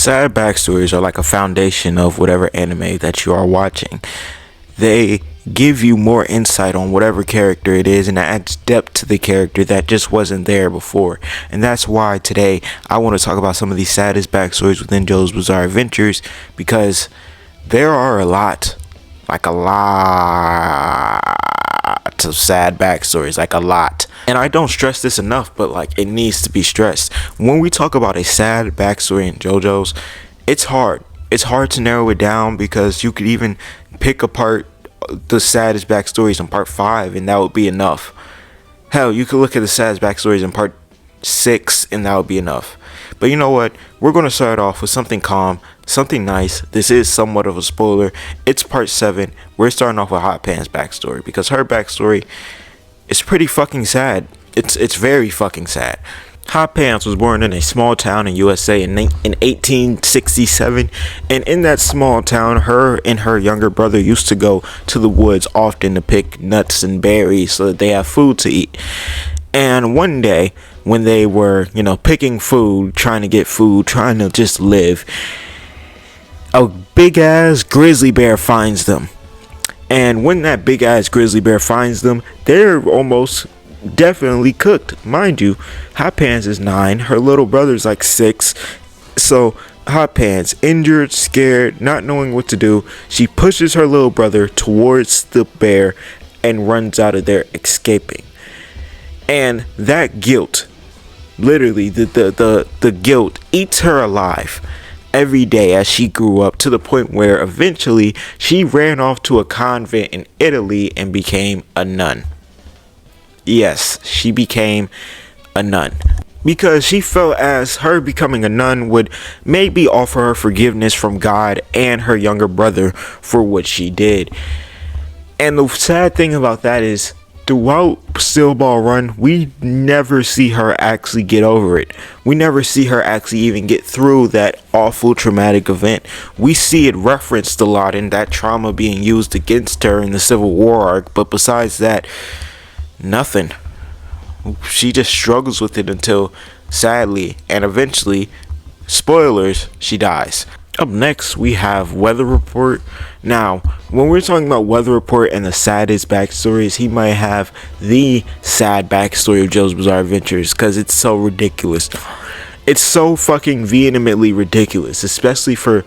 Sad backstories are like a foundation of whatever anime that you are watching. They give you more insight on whatever character it is, and it adds depth to the character that just wasn't there before. And that's why today I want to talk about some of the saddest backstories within JoJo's Bizarre Adventures, because there are a lot of sad backstories, like a lot. And I don't stress this enough, but like it needs to be stressed. When we talk about a sad backstory in JoJo's, it's hard. It's hard to narrow it down, because you could even pick apart the saddest backstories in part 5 and that would be enough. Hell, you could look at the saddest backstories in part 6 and that would be enough. But you know what? We're going to start off with something calm, something nice. This is somewhat of a spoiler. It's part 7. We're starting off with Hot Pan's backstory, because her backstory is pretty fucking sad. It's very fucking sad. Hot Pants was born in a small town in USA in 1867, and in that small town, her and her younger brother used to go to the woods often to pick nuts and berries so that they have food to eat. And one day, when they were, picking food, trying to get food, trying to just live, a big ass grizzly bear finds them. And when that big ass grizzly bear finds them, they're almost definitely cooked. Mind you, Hot Pants is 9, her little brother's like 6. So Hot Pants, injured, scared, not knowing what to do, she pushes her little brother towards the bear and runs out of there, escaping. And that guilt, literally the guilt eats her alive every day as she grew up, to the point where eventually she ran off to a convent in Italy and became a nun. Yes, she became a nun, because she felt as her becoming a nun would maybe offer her forgiveness from God and her younger brother for what she did. And the sad thing about that is, throughout Steel Ball Run, we never see her actually get over it. We never see her actually even get through that awful traumatic event. We see it referenced a lot in that trauma being used against her in the Civil War arc, but besides that, nothing. She just struggles with it until, sadly, and eventually, spoilers, she dies. Up next, we have Weather Report. Now, when we're talking about Weather Report and the saddest backstories, he might have the sad backstory of JoJo's Bizarre Adventures, because it's so ridiculous. It's so fucking vehemently ridiculous, especially for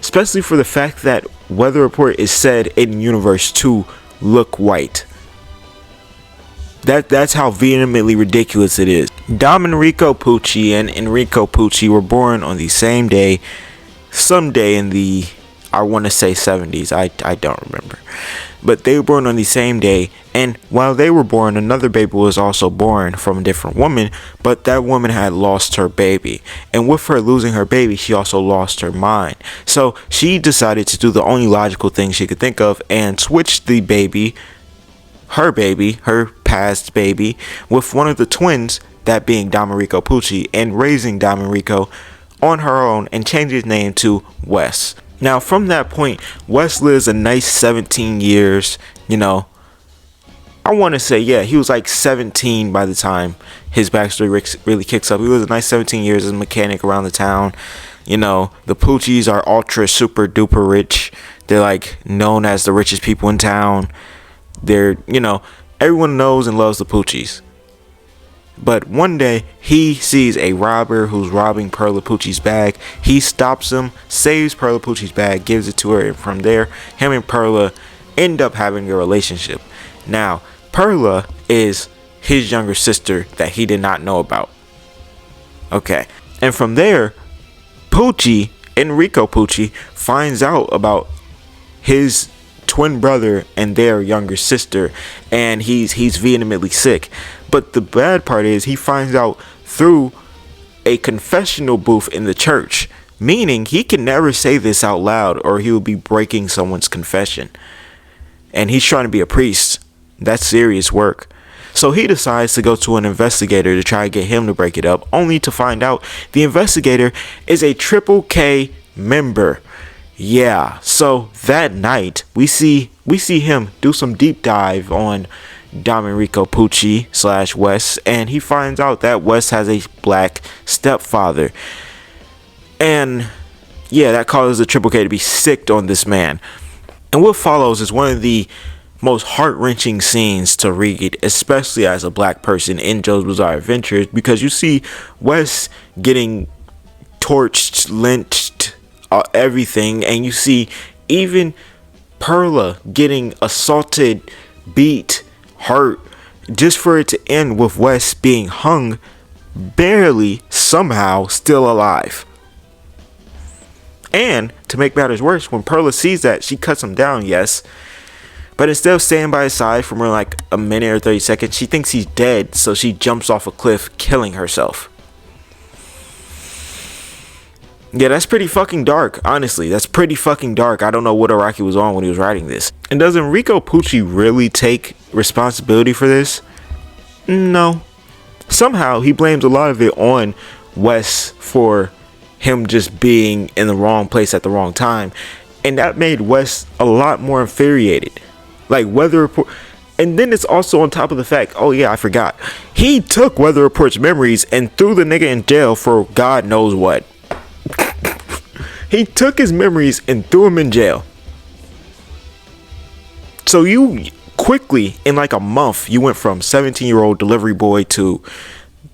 the fact that Weather Report is said in Universe to look white. That's how vehemently ridiculous it is. Domenico Pucci and Enrico Pucci were born on the same day, someday in the, I want to say 70s, I don't remember, but they were born on the same day. And while they were born, another baby was also born from a different woman, but that woman had lost her baby, and with her losing her baby, she also lost her mind. So she decided to do the only logical thing she could think of and switch the baby, her past baby, with one of the twins, that being Domenico Pucci, and raising Domenico on her own and change his name to Wes. Now, from that point, Wes lives a nice 17 years. I want to say, he was like 17 by the time his backstory really kicks up. He was a nice 17 years as a mechanic around the town. The Puccis are ultra super duper rich. They're like known as the richest people in town. They're, everyone knows and loves the Puccis. But one day, he sees a robber who's robbing Perla Pucci's bag. He stops him, saves Perla Pucci's bag, gives it to her, and from there, him and Perla end up having a relationship. Now, Perla is his younger sister that he did not know about. Okay. And from there, Pucci, Enrico Pucci, finds out about his twin brother and their younger sister, and he's vehemently sick. But the bad part is, he finds out through a confessional booth in the church, meaning he can never say this out loud or he will be breaking someone's confession. And he's trying to be a priest. That's serious work. So he decides to go to an investigator to try to get him to break it up, only to find out the investigator is a Triple K member. Yeah, so that night we see him do some deep dive on Domenico Pucci / Wes, and he finds out that Wes has a black stepfather. And Yeah, that causes the Triple K to be sicked on this man. And what follows is one of the most heart-wrenching scenes to read, especially as a black person in JoJo's Bizarre Adventures, because you see Wes getting torched, lynched, everything, and you see even Perla getting assaulted, beat, hurt, just for it to end with Wes being hung, barely, somehow, still alive. And to make matters worse, when Perla sees that, she cuts him down, yes, but instead of staying by his side for more like a minute or 30 seconds, she thinks he's dead, so she jumps off a cliff, killing herself. Yeah, that's pretty fucking dark, honestly. That's pretty fucking dark. I don't know what Araki was on when he was writing this. And does Enrico Pucci really take responsibility for this? No. Somehow, he blames a lot of it on Wes for him just being in the wrong place at the wrong time. And that made Wes a lot more infuriated. Like, Weather Report. And then it's also on top of the fact, oh yeah, I forgot. He took Weather Report's memories and threw the nigga in jail for God knows what. He took his memories and threw him in jail. So you quickly, in like a month, you went from 17-year-old delivery boy to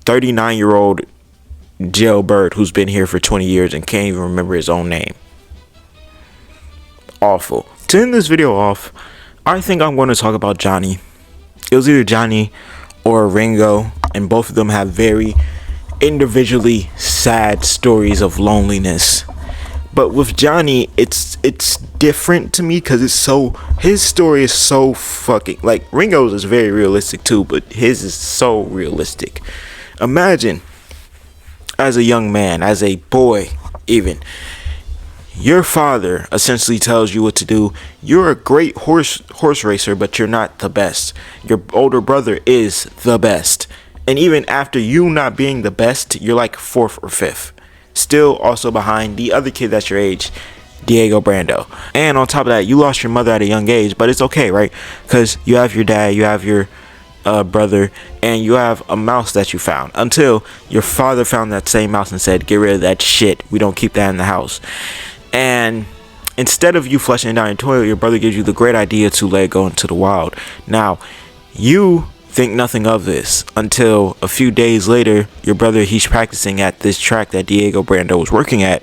39-year-old jailbird who's been here for 20 years and can't even remember his own name. Awful. To end this video off, I think I'm going to talk about Johnny. It was either Johnny or Ringo, and both of them have very individually sad stories of loneliness. But with Johnny, it's different to me because his story is so fucking, like, Ringo's is very realistic too, but his is so realistic. Imagine, as a young man, as a boy even, your father essentially tells you what to do. You're a great horse racer, but you're not the best. Your older brother is the best. And even after you not being the best, you're like 4th or 5th. Still also behind the other kid that's your age, Diego Brando. And on top of that, you lost your mother at a young age, but it's okay, right? Because you have your dad, you have your brother, and you have a mouse that you found. Until your father found that same mouse and said, get rid of that shit. We don't keep that in the house. And instead of you flushing it down your toilet, your brother gives you the great idea to let it go into the wild. Now, you think nothing of this until a few days later, your brother, he's practicing at this track that Diego Brando was working at,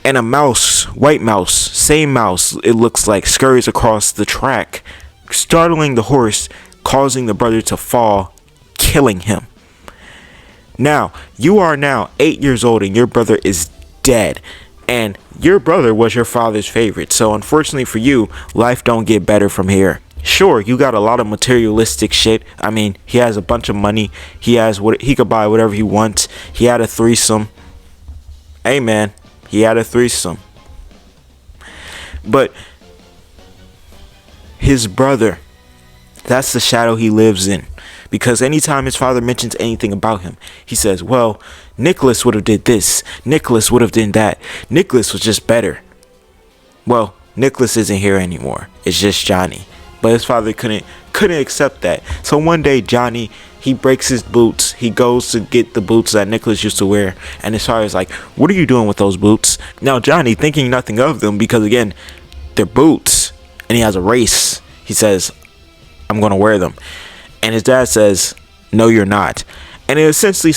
and a mouse, white mouse, same mouse, it looks like, scurries across the track, startling the horse, causing the brother to fall, killing him. Now, you are now 8 years old and your brother is dead. And your brother was your father's favorite. So unfortunately for you, life don't get better from here. Sure, you got a lot of materialistic shit. I mean, he has a bunch of money. He could buy whatever he wants. He had a threesome. Hey man, he had a threesome. But his brother, that's the shadow he lives in. Because anytime his father mentions anything about him, he says, well, Nicholas would have did this. Nicholas would have done that. Nicholas was just better. Well, Nicholas isn't here anymore. It's just Johnny. But his father couldn't accept that. So one day, Johnny, he breaks his boots. He goes to get the boots that Nicholas used to wear. And his father's like, what are you doing with those boots? Now, Johnny, thinking nothing of them, because again, they're boots. And he has a race. He says, I'm going to wear them. And his dad says, no, you're not. And it essentially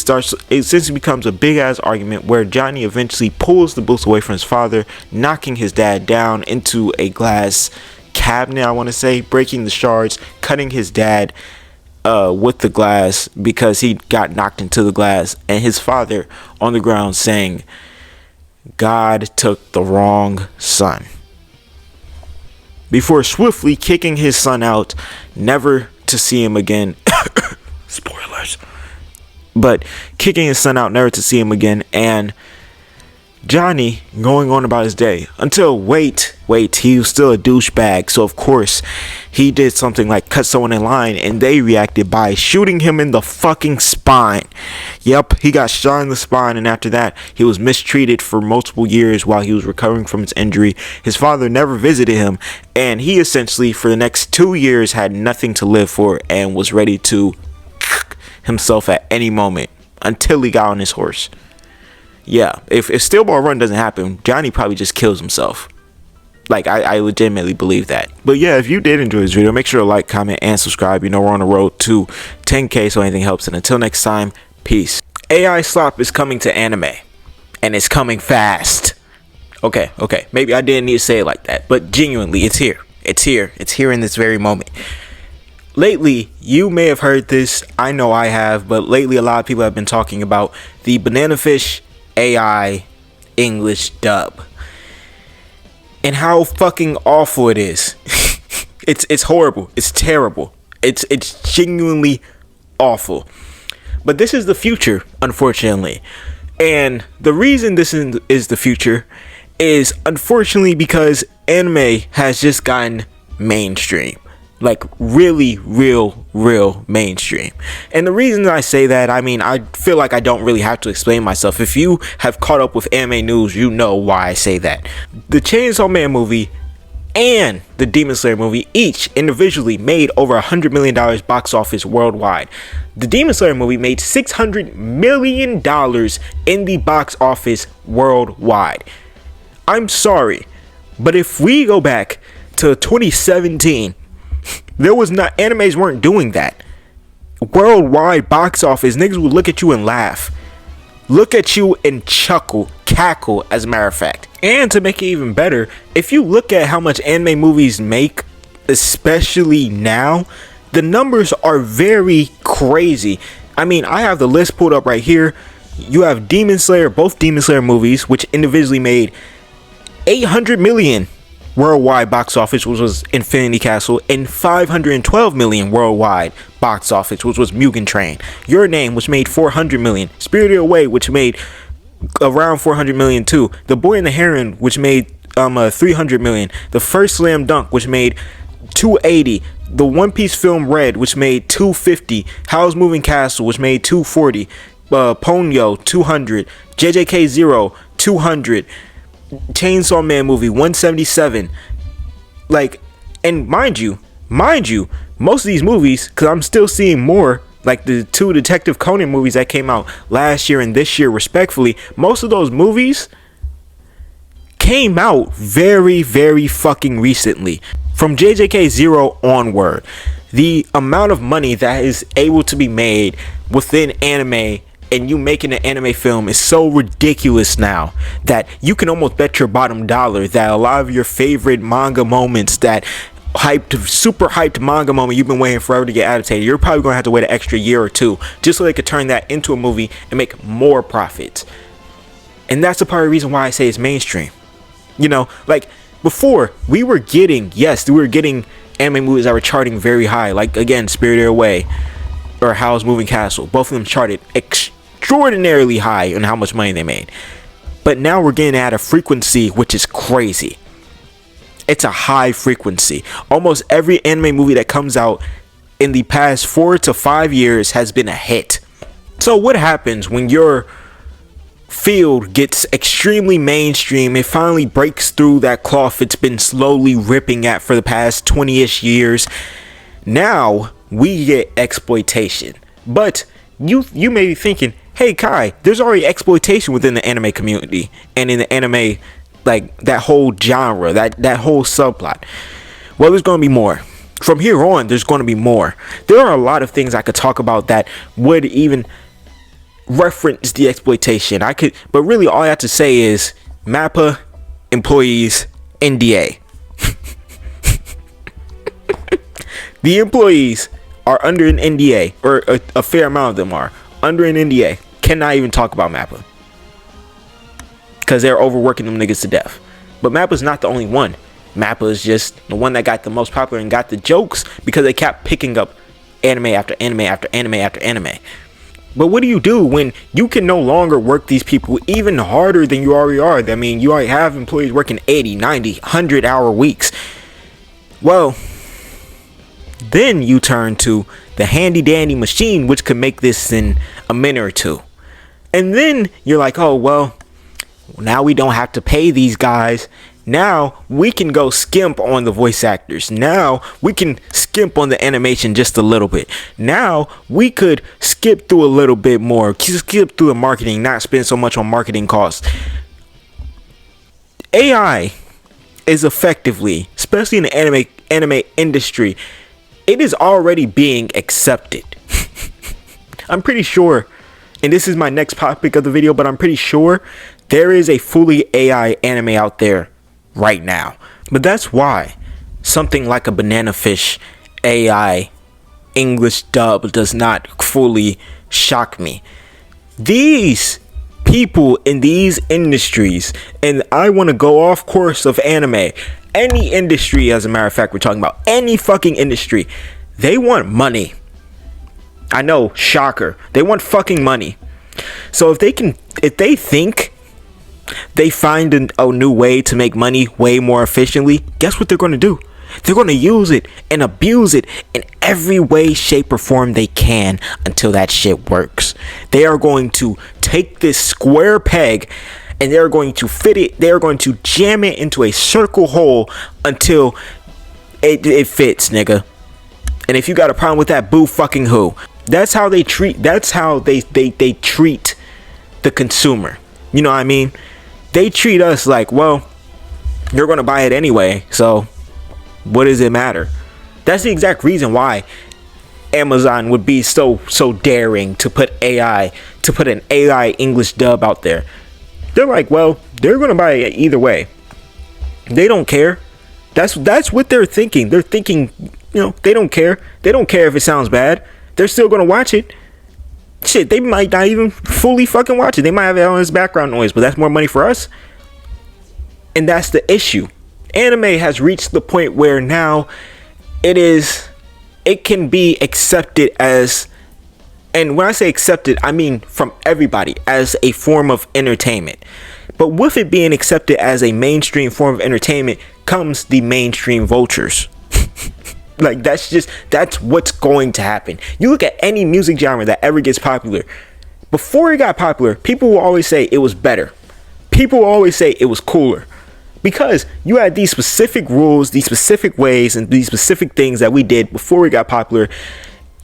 becomes a big ass argument where Johnny eventually pulls the boots away from his father, knocking his dad down into a glass cabinet, I want to say, breaking the shards, cutting his dad with the glass because he got knocked into the glass, and his father on the ground saying, God took the wrong son, before swiftly kicking his son out, never to see him again. Spoilers. But kicking his son out, never to see him again, and Johnny going on about his day until wait, he was still a douchebag. So of course he did something like cut someone in line, and they reacted by shooting him in the fucking spine. Yep, he got shot in the spine, and after that he was mistreated for multiple years while he was recovering from his injury. His father never visited him, and he essentially for the next 2 years had nothing to live for and was ready to himself at any moment until he got on his horse. Yeah, if Steel Ball Run doesn't happen, Johnny probably just kills himself. Like, I legitimately believe that. But yeah, if you did enjoy this video, make sure to like, comment, and subscribe. You know, we're on the road to 10K, so anything helps. And until next time, peace. AI slop is coming to anime. And it's coming fast. Okay. Maybe I didn't need to say it like that. But genuinely, it's here. It's here. It's here in this very moment. Lately, you may have heard this. I know I have. But lately, a lot of people have been talking about the Banana Fish AI English dub. And how fucking awful it is. It's horrible. It's terrible. It's genuinely awful. But this is the future, unfortunately. And the reason this is the future is unfortunately because anime has just gotten mainstream. Like really real mainstream. And the reason I say that, I mean, I feel like I don't really have to explain myself. If you have caught up with anime news, you know why I say that. The Chainsaw Man movie and the Demon Slayer movie each individually made over $100 million box office worldwide. The Demon Slayer movie made $600 million in the box office worldwide. I'm sorry, but if we go back to 2017, there was not, animes weren't doing that. Worldwide box office, niggas would look at you and laugh. Look at you and chuckle, cackle, as a matter of fact. And to make it even better, if you look at how much anime movies make, especially now, the numbers are very crazy. I mean, I have the list pulled up right here. You have Demon Slayer, both Demon Slayer movies, which individually made 800 million worldwide box office, which was Infinity Castle, and 512 million worldwide box office, which was Mugen Train. Your Name, which made 400 million. Spirited Away, which made around 400 million too. The Boy and the Heron, which made 300 million. The First Slam Dunk, which made 280. The One Piece film Red, which made 250. Howl's Moving Castle, which made 240. Ponyo, 200. JJK 0, 200. Chainsaw Man movie, 177. Like, and mind you, most of these movies, because I'm still seeing more, like the two Detective Conan movies that came out last year and this year respectfully, most of those movies came out very fucking recently. From JJK 0 onward, the amount of money that is able to be made within anime and you making an anime film is so ridiculous now that you can almost bet your bottom dollar that a lot of your favorite manga moments, that super hyped manga moment you've been waiting forever to get adapted, you're probably gonna have to wait an extra year or two just so they could turn that into a movie and make more profits. And that's the part of the reason why I say it's mainstream. You know, like before we were getting anime movies that were charting very high, like again Spirited Away or Howl's Moving Castle. Both of them charted extraordinarily high on how much money they made. But now we're getting at a frequency which is crazy. It's a high frequency. Almost every anime movie that comes out in the past 4 to 5 years has been a hit. So what happens when your field gets extremely mainstream? It finally breaks through that cloth it's been slowly ripping at for the past 20-ish years. Now we get exploitation. But you may be thinking, hey Kai, there's already exploitation within the anime community and in the anime, like that whole genre, that whole subplot. Well, there's going to be more. From here on, there's going to be more. There are a lot of things I could talk about that would even reference the exploitation. But really all I have to say is MAPPA employees NDA. The employees are under an NDA, or a fair amount of them are under an NDA. Cannot even talk about MAPPA because they're overworking them niggas to death. But MAPPA's not the only one. MAPPA is just the one that got the most popular and got the jokes because they kept picking up anime after anime after anime after anime. But what do you do when you can no longer work these people even harder than you already are? I mean, you already have employees working 80, 90, 100-hour weeks. Well, then you turn to the handy dandy machine, which could make this in a minute or two. And then you're like, oh, well, now we don't have to pay these guys Now we can go skimp on the voice actors. Now we can skimp on the animation just a little bit. Now we could skip through a little bit more, skip through the marketing, not spend so much on marketing costs. AI is effectively, especially in the anime industry, it is already being accepted. I'm pretty sure, and this is my next topic of the video, but I'm pretty sure there is a fully AI anime out there right now. But that's why something like a Banana Fish AI English dub does not fully shock me. These people in these industries, and I want to go off course of anime, any industry, as a matter of fact, we're talking about any fucking industry, they want money. I know, shocker, they want fucking money. So if they think they find a new way to make money way more efficiently, guess what they're going to do? They're going to use it and abuse it in every way, shape, or form they can until that shit works. They are going to take this square peg and they're going to fit it. They're going to jam it into a circle hole until it fits, nigga. And if you got a problem with that, boo fucking who. That's how they treat. That's how they treat the consumer. You know what I mean? They treat us like, well, you're going to buy it anyway, so what does it matter? That's the exact reason why Amazon would be so daring to put an AI English dub out there. They're like, well, they're going to buy it either way. They don't care. That's what they're thinking. They're thinking, you know, they don't care. They don't care if it sounds bad. They're still going to watch it. Shit, they might not even fully fucking watch it. They might have it on as background noise, but that's more money for us. And that's the issue. Anime has reached the point where now it can be accepted as, and when I say accepted, I mean from everybody, as a form of entertainment. But with it being accepted as a mainstream form of entertainment comes the mainstream vultures. Like, that's what's going to happen. You look at any music genre that ever gets popular. Before it got popular, people will always say it was better. People will always say it was cooler. Because you had these specific rules, these specific ways, and these specific things that we did before we got popular.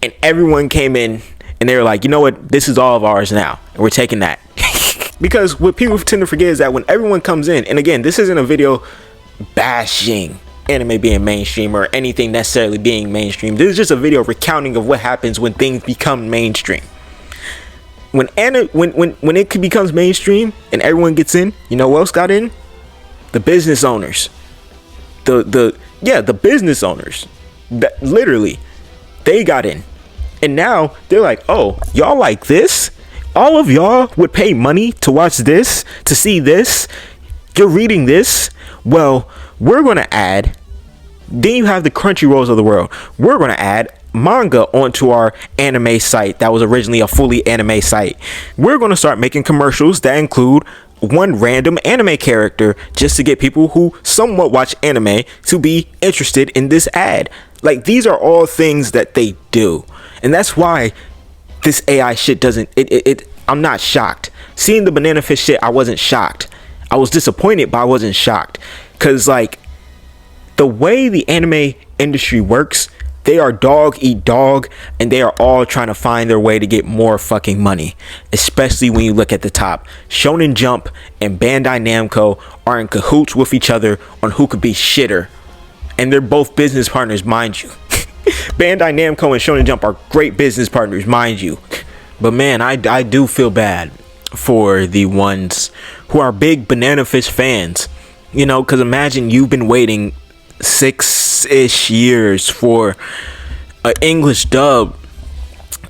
And everyone came in and they were like, you know what? This is all of ours now. And we're taking that. Because what people tend to forget is that when everyone comes in, and again, this isn't a video bashing anime being mainstream or anything necessarily being mainstream. This is just a video recounting of what happens when things become mainstream. When it becomes mainstream and everyone gets in, you know what else got in? The business owners. The business owners. That literally, they got in. And now they're like, oh, y'all like this? All of y'all would pay money to watch this, to see this. You're reading this. Well, we're going to add, then you have the Crunchyrolls of the world. We're going to add manga onto our anime site that was originally a fully anime site. We're going to start making commercials that include one random anime character just to get people who somewhat watch anime to be interested in this ad. Like, these are all things that they do. And that's why this AI shit doesn't, I'm not shocked. Seeing the Banana Fish shit, I wasn't shocked. I was disappointed, but I wasn't shocked. Because, like, the way the anime industry works, they are dog eat dog, and they are all trying to find their way to get more fucking money. Especially when you look at the top. Shonen Jump and Bandai Namco are in cahoots with each other on who could be shitter. And they're both business partners, mind you. Bandai Namco and Shonen Jump are great business partners, mind you. But man, I do feel bad for the ones who are big Banana Fish fans. You know, because imagine you've been waiting 6-ish years for an English dub,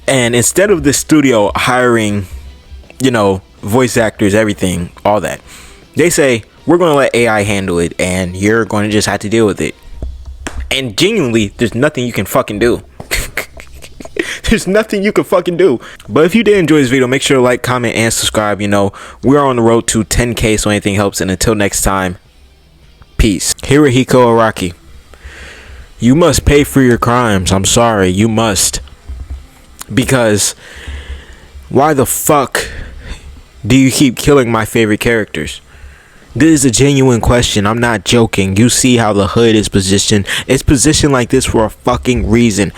and instead of the studio hiring, you know, voice actors, everything, all that, they say, we're going to let AI handle it, and you're going to just have to deal with it. And genuinely, there's nothing you can fucking do. There's nothing you can fucking do. But if you did enjoy this video, make sure to like, comment, and subscribe. You know, we are on the road to 10K, so anything helps. And until next time, peace. Hirohiko Araki. You must pay for your crimes. I'm sorry, you must. Because why the fuck do you keep killing my favorite characters? This is a genuine question. I'm not joking. You see how the hood is positioned. It's positioned like this for a fucking reason.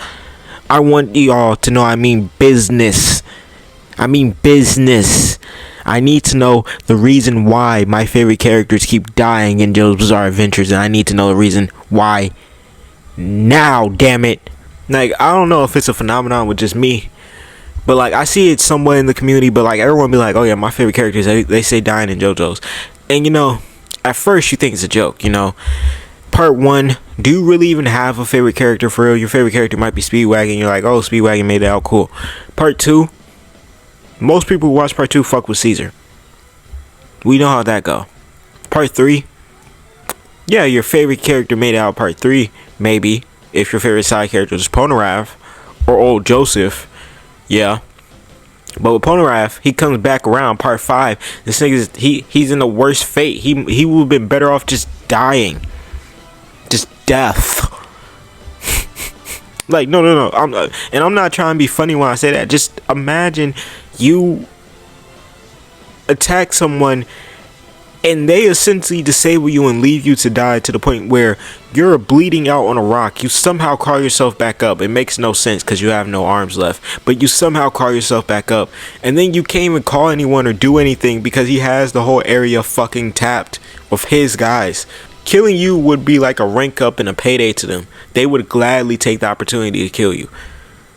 I want y'all to know I mean business. I mean business. I need to know the reason why my favorite characters keep dying in JoJo's Bizarre Adventures, and I need to know the reason why now, damn it. Like, I don't know if it's a phenomenon with just me, but like I see it somewhat in the community, but like everyone be like, oh yeah, my favorite characters, they say dying in JoJo's. And you know, at first you think it's a joke, you know. Part 1, do you really even have a favorite character for real? Your favorite character might be Speedwagon. You're like, oh, Speedwagon made it out cool. Part 2, most people who watch Part 2 fuck with Caesar. We know how that go. Part 3, yeah, your favorite character made it out Part 3, maybe. If your favorite side character is Polnareff or old Joseph, yeah. But with Polnareff, he comes back around Part 5. This nigga's he's in the worst fate. He would have been better off just dying. Just death. Like, no. I'm not trying to be funny when I say that. Just imagine you attack someone and they essentially disable you and leave you to die, to the point where you're bleeding out on a rock. You somehow call yourself back up. It makes no sense because you have no arms left, but you somehow call yourself back up, and then you can't even call anyone or do anything because he has the whole area fucking tapped with his guys. Killing you would be like a rank up and a payday to them. They would gladly take the opportunity to kill you.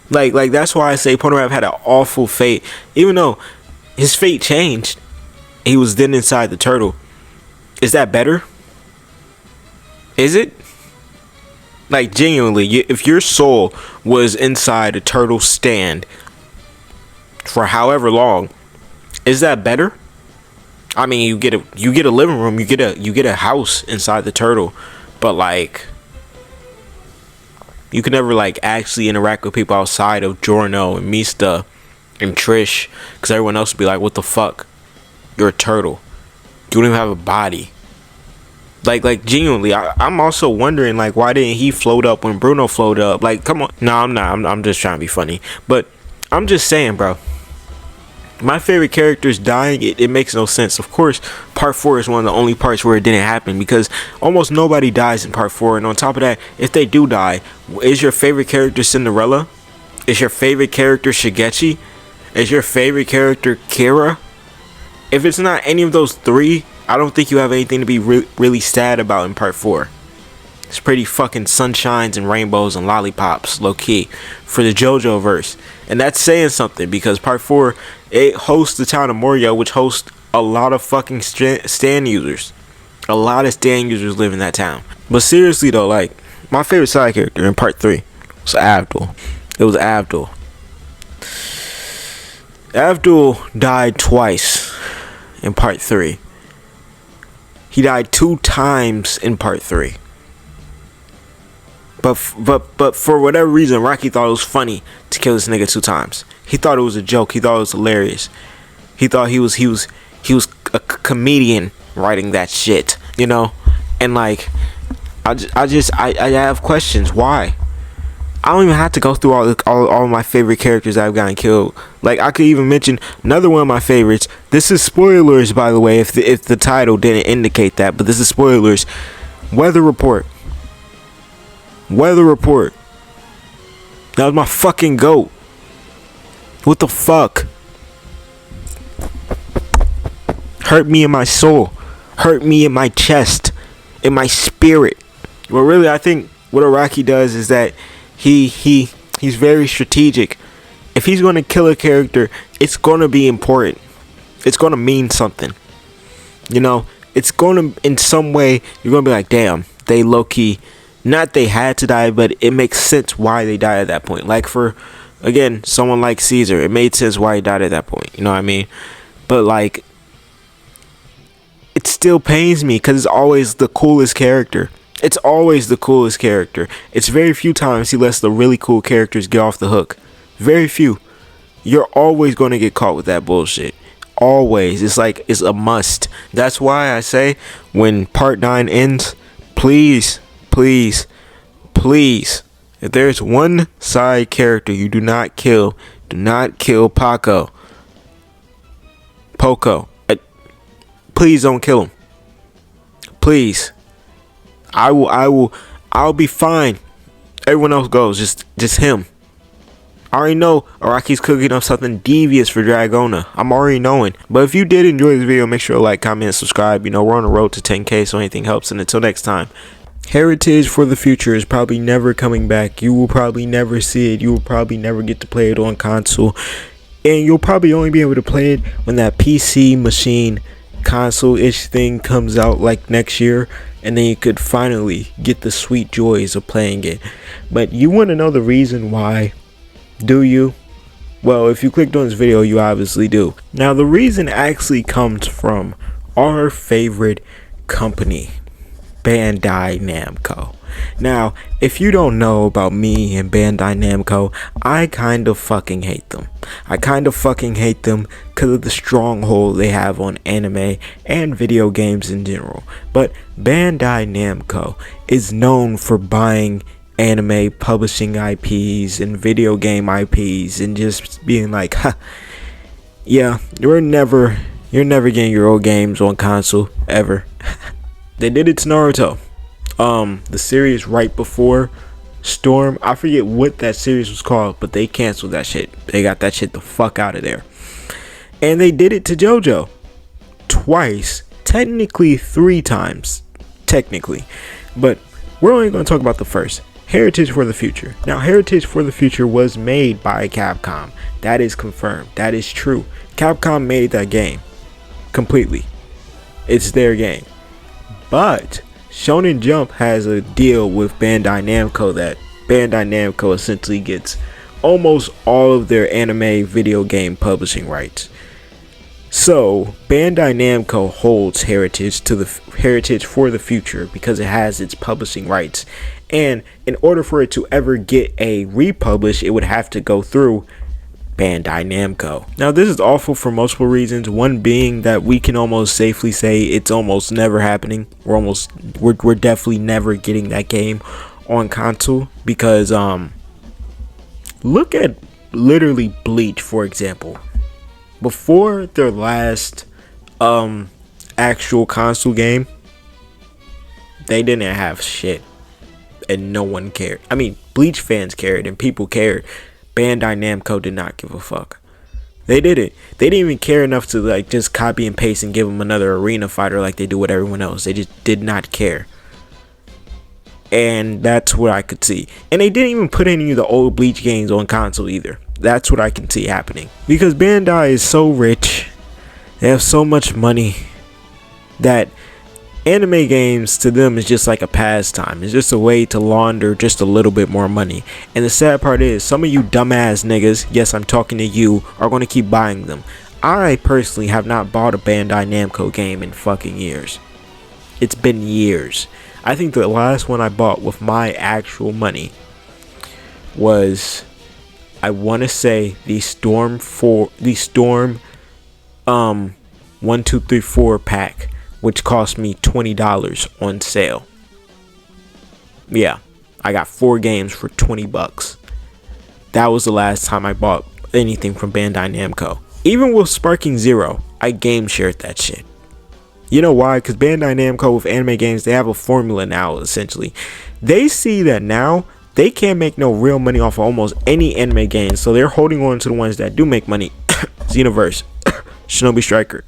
Like that's why I say Polnareff had an awful fate. Even though his fate changed, he was then inside the turtle. Is that better? Is it? Like, genuinely, if your soul was inside a turtle stand for however long, is that better? I mean, you get a living room, you get a house inside the turtle, but like, you can never like actually interact with people outside of Giorno and Mista and Trish, because everyone else would be like, what the fuck? You're a turtle. You don't even have a body. Like genuinely, I'm also wondering, like, why didn't he float up when Bruno floated up? Like, come on. No, I'm not. I'm just trying to be funny. But I'm just saying, bro. My favorite characters dying, it makes no sense. Of course, Part 4 is one of the only parts where it didn't happen, because almost nobody dies in Part 4. And on top of that, if they do die, is your favorite character Cinderella? Is your favorite character Shigechi? Is your favorite character Kira? If it's not any of those three, I don't think you have anything to be really sad about in Part 4. It's pretty fucking sunshines and rainbows and lollipops, low-key, for the JoJo verse. And that's saying something, because Part 4, it hosts the town of Moria, which hosts a lot of fucking Stan users. A lot of Stan users live in that town. But seriously though, like, my favorite side character in Part 3 was Abdul. It was Abdul. Abdul died twice in Part 3. He died 2 times in Part 3. But for whatever reason, Rocky thought it was funny to kill this nigga 2 times. He thought it was a joke. He thought it was hilarious. He thought he was a comedian writing that shit, you know? And like, I have questions. Why? I don't even have to go through all my favorite characters that I've gotten killed. Like, I could even mention another one of my favorites. This is spoilers, by the way, if the title didn't indicate that, but this is spoilers. Weather Report. Weather Report. That was my fucking goat. What the fuck? Hurt me in my soul. Hurt me in my chest. In my spirit. Well, really, I think what Araki does is that he's very strategic. If he's going to kill a character, it's going to be important. It's going to mean something. You know, it's going to, in some way, you're going to be like, damn, they low-key, not they had to die, but it makes sense why they died at that point. Like, for, again, someone like Caesar, it made sense why he died at that point. You know what I mean? But, like, it still pains me because it's always the coolest character. It's always the coolest character. It's very few times he lets the really cool characters get off the hook. Very few. You're always going to get caught with that bullshit. Always. It's like, it's a must. That's why I say, when Part 9 ends, please, please, please, if there's one side character you do not kill Poco. Please don't kill him. Please. I'll be fine. Everyone else goes. Just him. I already know Araki's cooking up something devious for Dragona. I'm already knowing. But if you did enjoy this video, make sure to like, comment, and subscribe. You know, we're on the road to 10K, so anything helps. And until next time, Heritage for the Future is probably never coming back. You will probably never see it. You will probably never get to play it on console. And you'll probably only be able to play it when that PC machine console-ish thing comes out like next year. And then you could finally get the sweet joys of playing it. But you want to know the reason why, do you? Well, if you clicked on this video, you obviously do. Now, the reason actually comes from our favorite company, Bandai Namco. Now, if you don't know about me and Bandai Namco, I kind of fucking hate them. I kind of fucking hate them because of the stronghold they have on anime and video games in general. But Bandai Namco is known for buying anime publishing IPs and video game IPs and just being like, ha, yeah, you're never getting your old games on console ever. They did it to Naruto. The series right before Storm, I forget what that series was called, but they canceled that shit. They got that shit the fuck out of there. And they did it to JoJo twice, technically 3 times, technically. But we're only going to talk about the first, Heritage for the Future. Now, Heritage for the Future was made by Capcom. That is confirmed. That is true. Capcom made that game completely. It's their game. But Shonen Jump has a deal with Bandai Namco that Bandai Namco essentially gets almost all of their anime video game publishing rights. So Bandai Namco holds Heritage for the Future because it has its publishing rights, and in order for it to ever get a republish, it would have to go through Bandai Namco. Now, this is awful for multiple reasons. One being that we can almost safely say it's almost never happening. We're definitely never getting that game on console because look at literally Bleach, for example. Before their last actual console game, they didn't have shit and no one cared. I mean, Bleach fans cared and people cared. Bandai Namco did not give a fuck. They didn't even care enough to like just copy and paste and give them another arena fighter like they do with everyone else. They just did not care. And that's what I could see. And they didn't even put any of the old Bleach games on console either. That's what I can see happening. Because Bandai is so rich, they have so much money, that anime games to them is just like a pastime. It's just a way to launder just a little bit more money. And the sad part is, some of you dumbass niggas, yes, I'm talking to you, are going to keep buying them. I personally have not bought a Bandai Namco game in fucking years. It's been years. I think the last one I bought with my actual money was, I want to say, the Storm 1, 2, 3, 4 pack, which cost me $20 on sale. Yeah, I got 4 games for $20. That was the last time I bought anything from Bandai Namco. Even with Sparking Zero, I game shared that shit. You know why? Because Bandai Namco with anime games, they have a formula now, essentially. They see that now they can't make no real money off of almost any anime game, so they're holding on to the ones that do make money. Xenoverse, Shinobi Striker.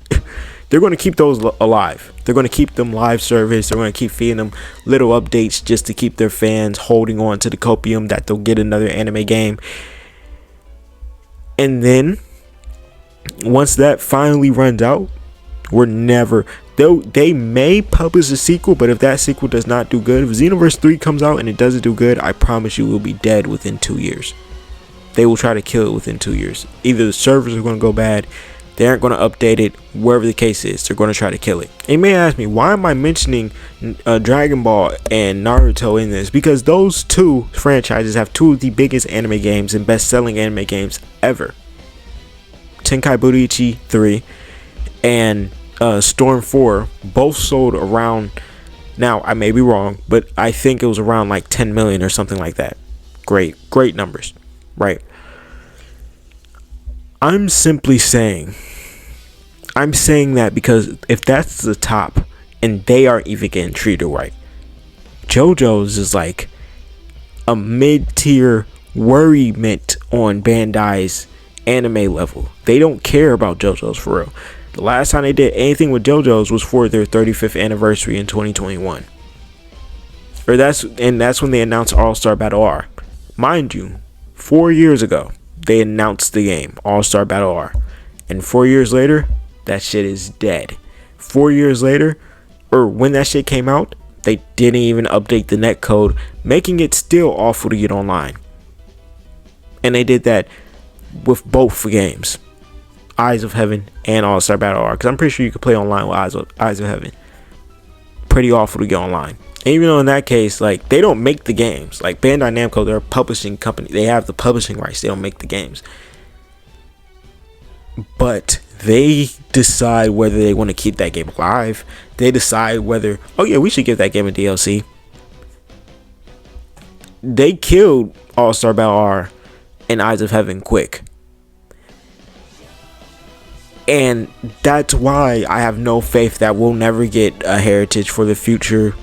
They're going to keep those alive. They're going to keep them live service. They're going to keep feeding them little updates just to keep their fans holding on to the copium that they'll get another anime game. And then once that finally runs out, they may publish a sequel, but if that sequel does not do good, if Xenoverse 3 comes out and it doesn't do good, I promise you it will be dead within 2 years. They will try to kill it within 2 years. Either the servers are going to go bad, they aren't going to update it, wherever the case is, they're going to try to kill it. And you may ask me, why am I mentioning Dragon Ball and Naruto in this? Because those two franchises have 2 of the biggest anime games and best-selling anime games ever. Tenkai Budichi 3 and Storm 4 both sold around, now I may be wrong, but I think it was around like 10 million or something like that. Great numbers, right? I'm simply saying that because if that's the top and they aren't even getting treated right. JoJo's is like a mid-tier worriment on Bandai's anime level. They don't care about JoJo's for real. The last time they did anything with JoJo's was for their 35th anniversary in 2021. That's when they announced All-Star Battle R. Mind you, 4 years ago, they announced the game, All-Star Battle R. And 4 years later, that shit is dead. 4 years later, or when that shit came out, they didn't even update the netcode, making it still awful to get online. And they did that with both games, Eyes of Heaven and All-Star Battle R. Because I'm pretty sure you could play online with Eyes of Heaven. Pretty awful to get online. And even though in that case, like, they don't make the games. Like, Bandai Namco, they're a publishing company. They have the publishing rights. They don't make the games. But they decide whether they want to keep that game alive. They decide whether, oh yeah, we should give that game a DLC. They killed All-Star Battle R and Eyes of Heaven quick. And that's why I have no faith that we'll never get a Heritage for the Future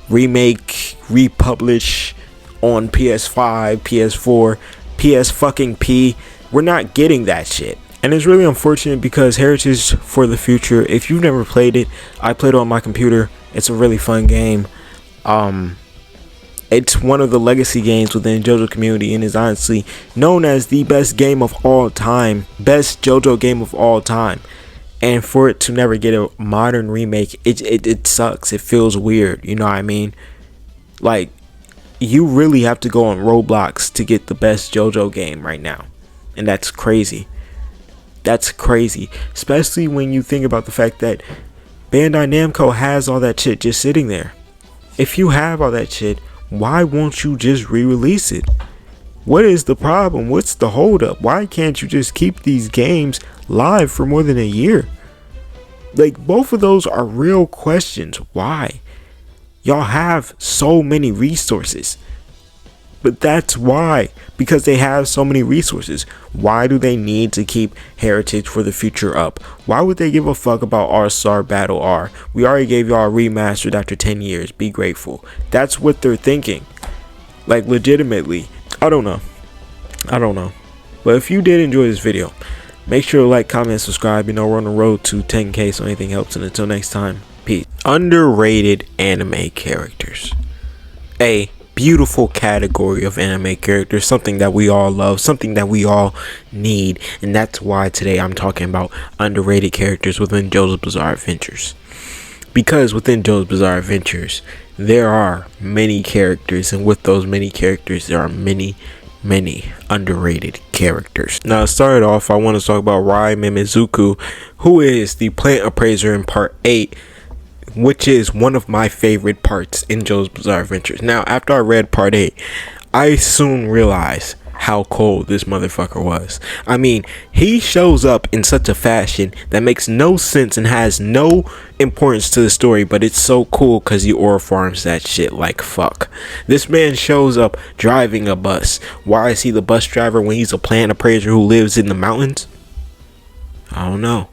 remake, republish on PS5, PS4, PS fucking P. We're not getting that shit. And it's really unfortunate because Heritage for the Future, if you've never played it, I played it on my computer. It's a really fun game. It's one of the legacy games within the JoJo community and is honestly known as the best game of all time. Best JoJo game of all time. And for it to never get a modern remake, it sucks. It feels weird. You know what I mean? Like, you really have to go on Roblox to get the best JoJo game right now. And that's crazy. That's crazy. Especially when you think about the fact that Bandai Namco has all that shit just sitting there. If you have all that shit, why won't you just re-release it? What is the problem? What's the holdup? Why can't you just keep these games live for more than a year? Like, both of those are real questions. Why? Y'all have so many resources. But that's why. Because they have so many resources. Why do they need to keep Heritage for the Future up? Why would they give a fuck about All-Star Battle R? We already gave y'all a remastered after 10 years. Be grateful. That's what they're thinking. Like, legitimately. I don't know. But if you did enjoy this video, make sure to like, comment, subscribe. You know, we're on the road to 10K, so anything helps. And until next time, peace. Underrated anime characters. A beautiful category of anime characters, something that we all love, something that we all need, and that's why today I'm talking about underrated characters within JoJo's Bizarre Adventures. Because within JoJo's Bizarre Adventures, there are many characters, and with those many characters, there are many underrated characters. Now, to start off, I want to talk about Rai Mimizuku, who is the plant appraiser in part 8, which is one of my favorite parts in JoJo's Bizarre Adventures. Now, after I read part 8, I soon realized how cold this motherfucker was. I mean, he shows up in such a fashion that makes no sense and has no importance to the story, but it's so cool because he aura farms that shit like fuck. This man shows up driving a bus. Why is he the bus driver when he's a plant appraiser who lives in the mountains? I don't know.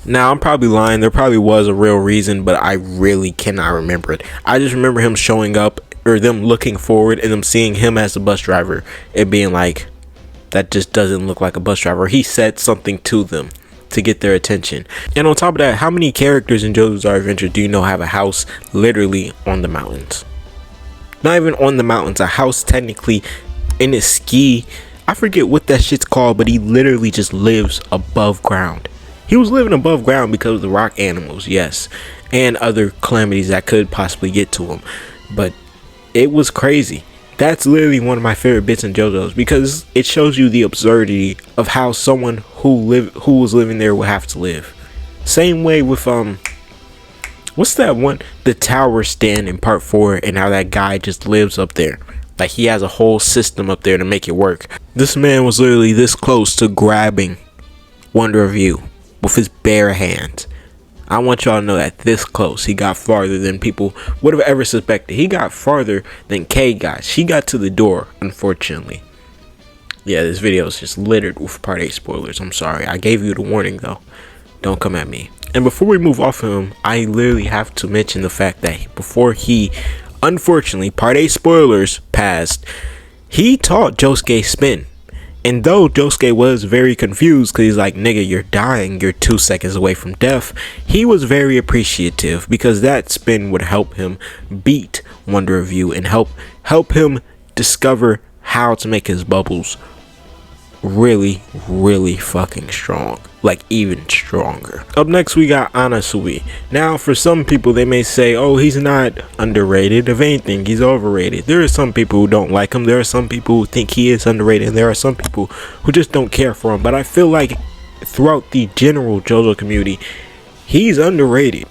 Now, I'm probably lying. There probably was a real reason, but I really cannot remember it. I just remember him showing up, or them looking forward and them seeing him as a bus driver. It being like, that just doesn't look like a bus driver. He said something to them to get their attention. And on top of that, how many characters in JoJo's Bizarre Adventure do you know have a house literally on the mountains? Not even on the mountains. A house technically in a ski. I forget what that shit's called, but he literally just lives above ground. He was living above ground because of the rock animals, yes, and other calamities that could possibly get to him. But it was crazy. That's literally one of my favorite bits in JoJo's, because it shows you the absurdity of how someone who was living there would have to live. Same way with what's that one? The tower stand in part 4, and how that guy just lives up there. Like, he has a whole system up there to make it work. This man was literally this close to grabbing Wonder View with his bare hands. I want y'all to know that this close. He got farther than people would have ever suspected. He got farther than Kay got. She got to the door, unfortunately. Yeah, this video is just littered with part 8 spoilers. I'm sorry. I gave you the warning, though. Don't come at me. And before we move off of him, I literally have to mention the fact that before he, unfortunately, part 8 spoilers passed, he taught Josuke spin. And though Josuke was very confused because he's like, nigga, you're dying, you're 2 seconds away from death, he was very appreciative because that spin would help him beat Wonder Review and help him discover how to make his bubbles really, really fucking strong. Like even stronger. Up next we got Anasui. Now for some people they may say, oh, he's not underrated. If anything, he's overrated. There are some people who don't like him. There are some people who think he is underrated, and there are some people who just don't care for him. But I feel like throughout the general JoJo community, he's underrated.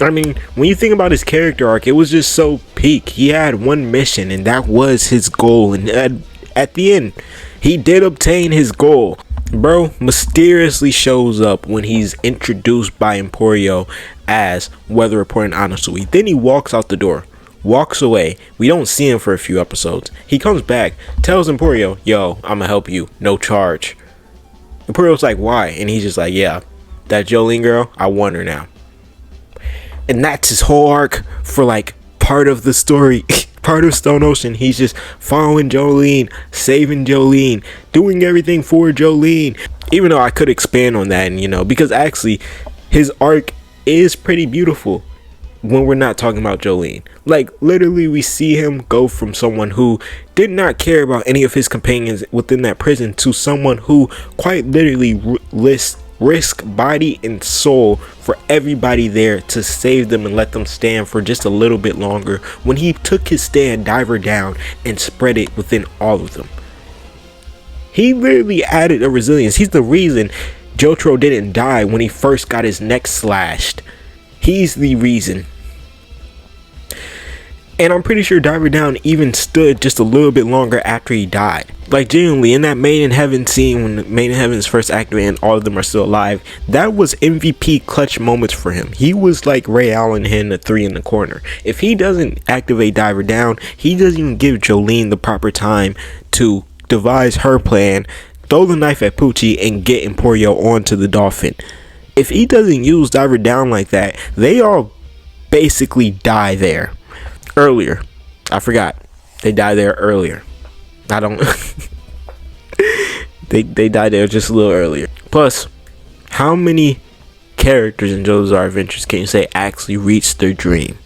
I mean, when you think about his character arc, it was just so peak. He had one mission and that was his goal, and at the end he did obtain his goal. Bro mysteriously shows up when he's introduced by Emporio as weather reporting Anasui. Then he walks out the door, walks away. We don't see him for a few episodes. He comes back, tells Emporio, yo, I'ma help you, no charge. Emporio's like, why? And he's just like, yeah, that Jolene girl, I want her now. And that's his whole arc for like part of the story. Part of Stone Ocean. He's just following Jolene, saving Jolene, doing everything for Jolene. Even though I could expand on that, and you know, because actually his arc is pretty beautiful when we're not talking about Jolene. Like literally we see him go from someone who did not care about any of his companions within that prison to someone who quite literally risk body and soul for everybody there to save them and let them stand for just a little bit longer. When he took his stand, diver down, and spread it within all of them, he literally added a resilience. He's the reason Jotaro didn't die when he first got his neck slashed. He's the reason. And I'm pretty sure Diver Down even stood just a little bit longer after he died. Like genuinely, in that Made in Heaven scene when Made in Heaven is first activated and all of them are still alive, that was MVP clutch moments for him. He was like Ray Allen hitting the 3 in the corner. If he doesn't activate Diver Down, he doesn't even give Jolene the proper time to devise her plan, throw the knife at Poochie, and get Emporio onto the dolphin. If he doesn't use Diver Down like that, they all basically die there. Earlier, I forgot, they died there earlier. I don't they died there just a little earlier. Plus, how many characters in JoJo's Bizarre Adventures can you say actually reached their dream,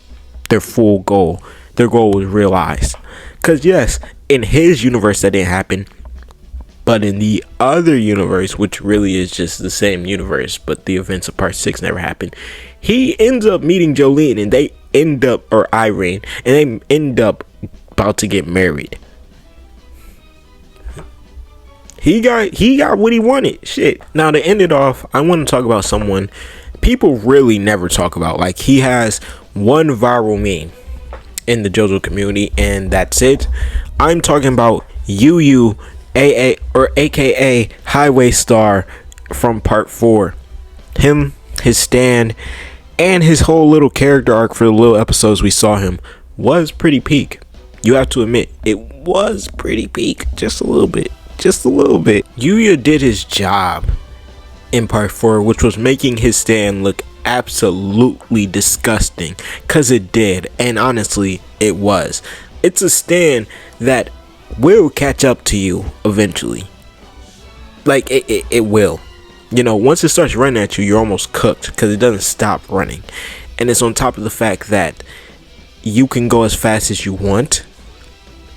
their full goal? Their goal was realized. Because yes, in his universe that didn't happen, but in the other universe, which really is just the same universe, but the events of part 6 never happened, he ends up meeting Jolene, and they end up, or Irene, and they end up about to get married. He got what he wanted. Shit. Now to end it off, I want to talk about someone people really never talk about. Like, he has one viral meme in the JoJo community, and that's it. I'm talking about Yu AA, or aka Highway Star from part 4. Him, his stand, and his whole little character arc for the little episodes we saw him was pretty peak. You have to admit, it was pretty peak. Just a little bit. Just a little bit. Yuya did his job in part 4, which was making his stand look absolutely disgusting. Cause it did. And honestly, it was. It's a stand that will catch up to you eventually. Like, it will. You know, once it starts running at you, you're almost cooked because it doesn't stop running. And it's on top of the fact that you can go as fast as you want.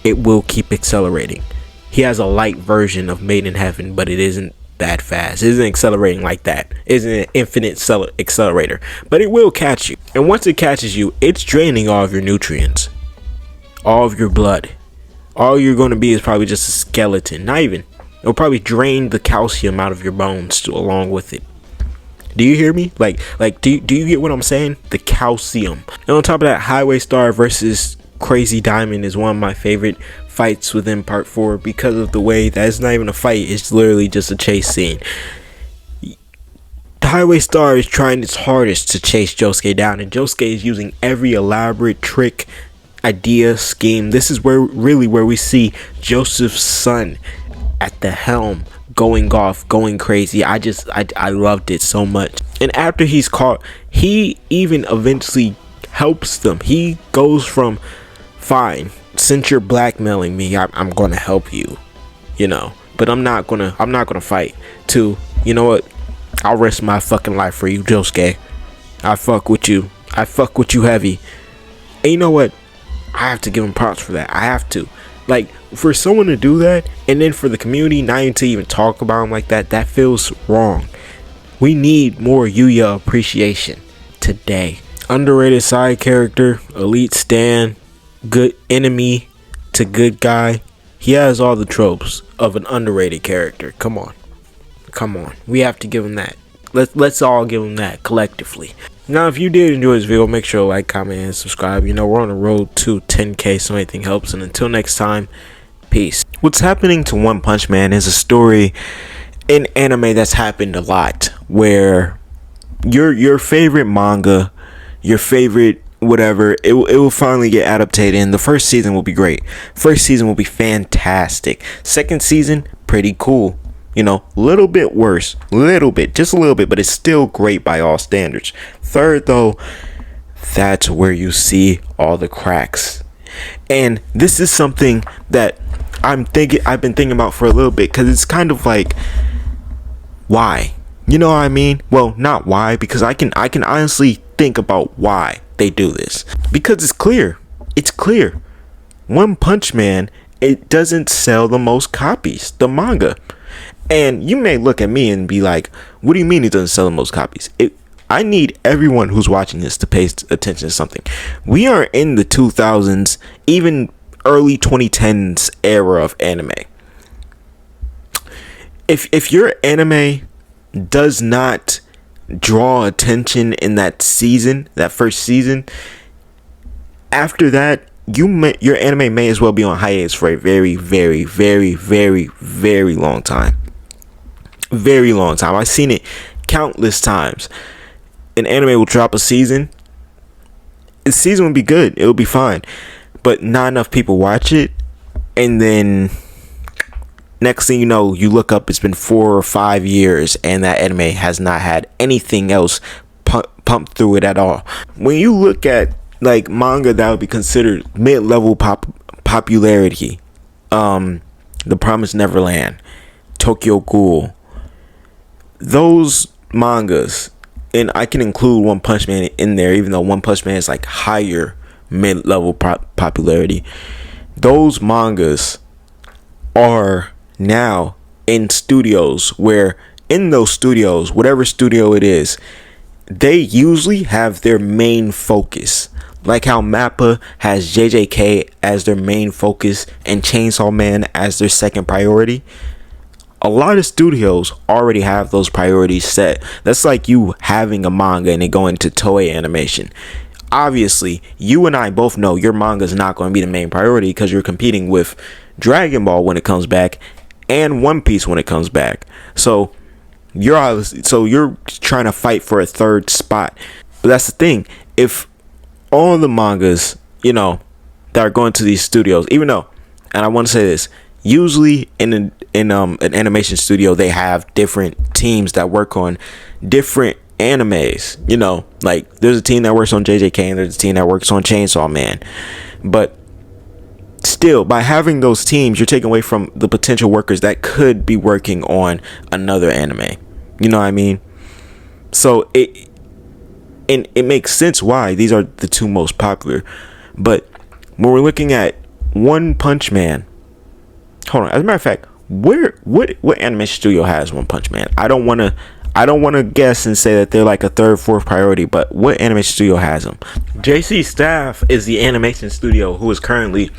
It will keep accelerating. He has a light version of Made in Heaven, but it isn't that fast. It isn't accelerating like that. It isn't an infinite accelerator. But it will catch you. And once it catches you, it's draining all of your nutrients. All of your blood. All you're going to be is probably just a skeleton. Not even. It'll probably drain the calcium out of your bones along with it. Do you hear me? Like, do you get what I'm saying? The calcium. And on top of that, Highway Star versus Crazy Diamond is one of my favorite fights within part 4 because of the way that it's not even a fight. It's literally just a chase scene. The Highway Star is trying its hardest to chase Josuke down, and Josuke is using every elaborate trick, idea, scheme. This is where we see Joseph's son at the helm, going off, going crazy. I loved it so much. And after he's caught, he even eventually helps them. He goes from, fine, since you're blackmailing me, I'm gonna help you, you know, but I'm not gonna fight, to, you know what, I'll risk my fucking life for you, Josuke. I fuck with you heavy. And you know what, I have to give him props for that. I have to, like, for someone to do that, and then for the community not even to even talk about him like that, that feels wrong. We need more Yuya appreciation today. Underrated side character, elite stan, good enemy to good guy. He has all the tropes of an underrated character. Come on. We have to give him that. Let's all give him that collectively. Now, if you did enjoy this video, make sure to like, comment, and subscribe. You know, we're on the road to 10K, so anything helps. And until next time, peace. What's happening to One Punch Man is a story in anime that's happened a lot, where your favorite manga, your favorite whatever, it will finally get adapted, and the first season will be great. First season will be fantastic. Second season, pretty cool. You know, little bit worse, just a little bit, but it's still great by all standards. Third, though, that's where you see all the cracks. And this is something that I've been thinking about for a little bit, because it's kind of like, why? You know what I mean? Well, not why, because I can honestly think about why they do this. Because it's clear. One Punch Man, it doesn't sell the most copies, the manga. And you may look at me and be like, what do you mean it doesn't sell the most copies? I need everyone who's watching this to pay attention to something. We are in the 2000s, even early 2010s era of anime. If your anime does not draw attention in that first season, after that, your anime may as well be on hiatus for a very, very, very, very, very long time. Very long time. I've seen it countless times. An anime will drop a season. The season will be good. It'll be fine. But not enough people watch it. And then next thing you know, you look up, it's been 4 or 5 years, and that anime has not had anything else pumped through it at all. When you look at like manga that would be considered mid-level popularity, The Promised Neverland, Tokyo Ghoul, those mangas, and I can include One Punch Man in there, even though One Punch Man is like higher mid-level popularity. Those mangas are now in studios, where in those studios, whatever studio it is, they usually have their main focus. Like how Mappa has JJK as their main focus and Chainsaw Man as their second priority. A lot of studios already have those priorities set. That's like you having a manga and it going to Toei Animation. Obviously, you and I both know your manga is not going to be the main priority, because you're competing with Dragon Ball when it comes back and One Piece when it comes back. So you're trying to fight for a third spot. But that's the thing. If all the mangas, you know, that are going to these studios, even though, and I want to say this, usually in an animation studio, they have different teams that work on different animes. You know, like there's a team that works on JJK and there's a team that works on Chainsaw Man. But still, by having those teams, you're taking away from the potential workers that could be working on another anime. You know what I mean? So it makes sense why these are the two most popular. But when we're looking at One Punch Man, hold on. As a matter of fact, what animation studio has One Punch Man? I don't want to guess and say that they're like a third, fourth priority, but what animation studio has them? JC Staff is the animation studio who is currently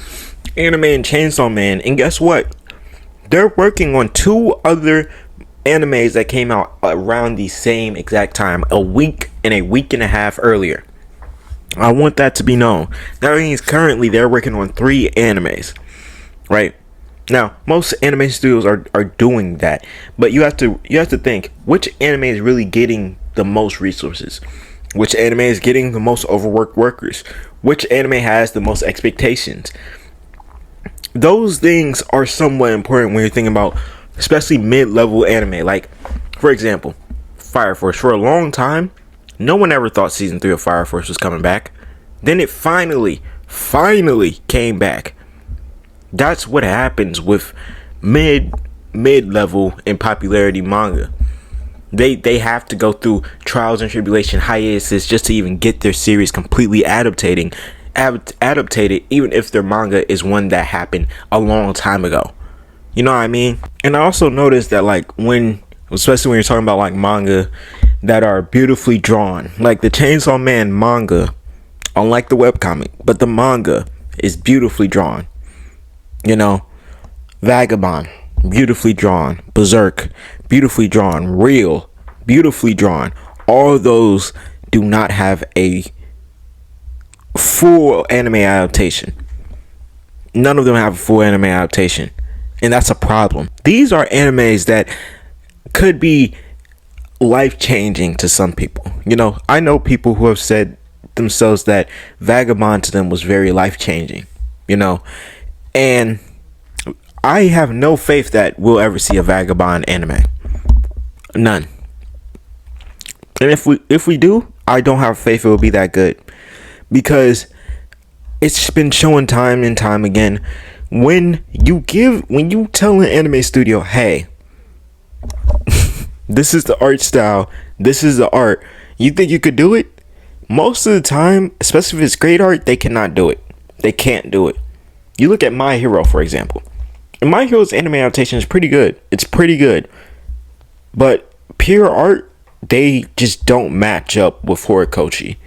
animating Chainsaw Man, and guess what? They're working on 2 other animes that came out around the same exact time, a week and a half earlier. I want that to be known. That means currently they're working on 3 animes, right? Now, most animation studios are doing that, but you have to think, which anime is really getting the most resources? Which anime is getting the most overworked workers? Which anime has the most expectations? Those things are somewhat important when you're thinking about especially mid-level anime. Like, for example, Fire Force. For a long time, no one ever thought season 3 of Fire Force was coming back. Then it finally came back. That's what happens with mid-level in popularity manga. They have to go through trials and tribulation, hiatuses, just to even get their series completely adapted, even if their manga is one that happened a long time ago. You know what I mean? And I also noticed that, like, especially when you're talking about like manga that are beautifully drawn, like the Chainsaw Man manga, unlike the webcomic, but the manga is beautifully drawn. You know, Vagabond, beautifully drawn. Berserk, beautifully drawn. Real, beautifully drawn. All those do not have a full anime adaptation. None of them have a full anime adaptation, and that's a problem. These are animes that could be life-changing to some people. You know, I know people who have said themselves that Vagabond to them was very life-changing, you know, and I have no faith that we'll ever see a Vagabond anime. None. And if we do, I don't have faith it will be that good, because it's been shown time and time again, when you tell an anime studio, hey, this is the art style, this is the art, you think you could do it? Most of the time, especially if it's great art, they cannot do it. They can't do it. You look at My Hero, for example. And My Hero's anime adaptation is pretty good. It's pretty good. But pure art, they just don't match up with Horikoshi.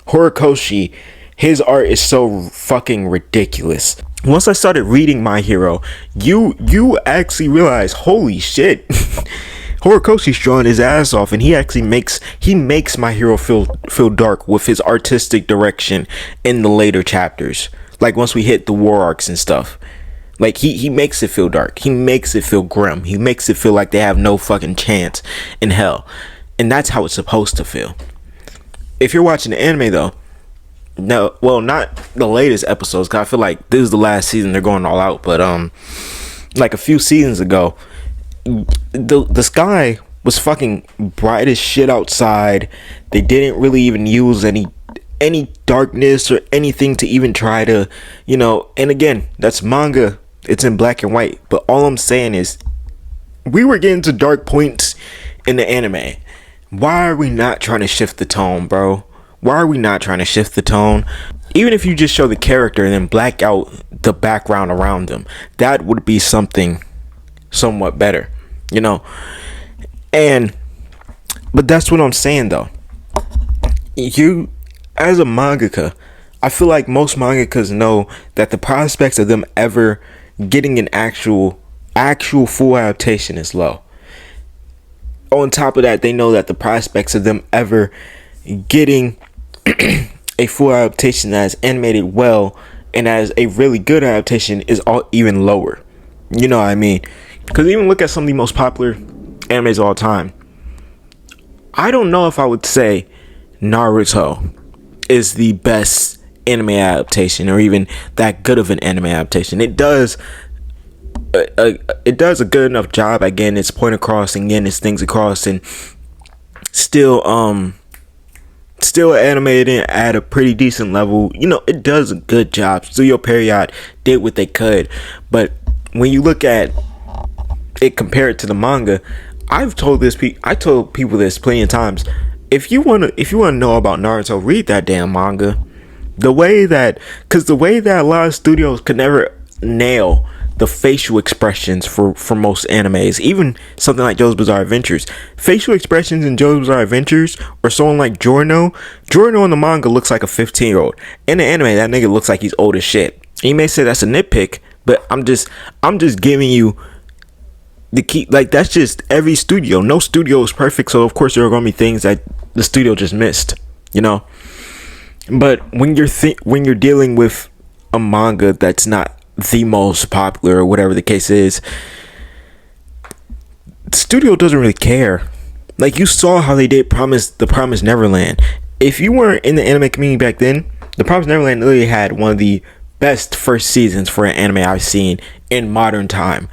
Horikoshi, his art is so fucking ridiculous. Once I started reading My Hero, you actually realize, holy shit, Horikoshi's drawing his ass off, and he actually makes My Hero feel dark with his artistic direction in the later chapters. Like once we hit the war arcs and stuff, like he makes it feel dark. He makes it feel grim. He makes it feel like they have no fucking chance in hell, and that's how it's supposed to feel. If you're watching the anime though, no, well, not the latest episodes, cause I feel like this is the last season they're going all out. But like a few seasons ago, the sky was fucking bright as shit outside. They didn't really even use any darkness or anything to even try to, you know. And again, that's manga. It's in black and white. But all I'm saying is, we were getting to dark points in the anime. Why are we not trying to shift the tone, bro? Why are we not trying to shift the tone? Even if you just show the character and then black out the background around them, that would be something somewhat better, you know. But that's what I'm saying though. You, as a mangaka, I feel like most mangakas know that the prospects of them ever getting an actual full adaptation is low. On top of that, they know that the prospects of them ever getting a full adaptation that is animated well and as a really good adaptation is all even lower. You know what I mean? Because even look at some of the most popular animes of all time. I don't know if I would say Naruto is the best anime adaptation, or even that good of an anime adaptation. It does a good enough job at getting its point across and getting its things across, and still animated at a pretty decent level. You know, it does a good job. Studio Period did what they could, but when you look at it compared to the manga, I told people this plenty of times. If you wanna know about Naruto, read that damn manga. The way that a lot of studios could never nail the facial expressions for most animes, even something like JoJo's Bizarre Adventures. Facial expressions in JoJo's Bizarre Adventures, or someone like Giorno in the manga looks like a 15-year-old. In the anime, that nigga looks like he's old as shit. And you may say that's a nitpick, but I'm just giving you the key. Like, that's just every studio. No studio is perfect, so of course there are going to be things that the studio just missed, you know. But when you're dealing with a manga that's not the most popular or whatever the case is, the studio doesn't really care. Like, you saw how they did The Promised Neverland. If you weren't in the anime community back then, The Promised Neverland literally had one of the best first seasons for an anime I've seen in modern time.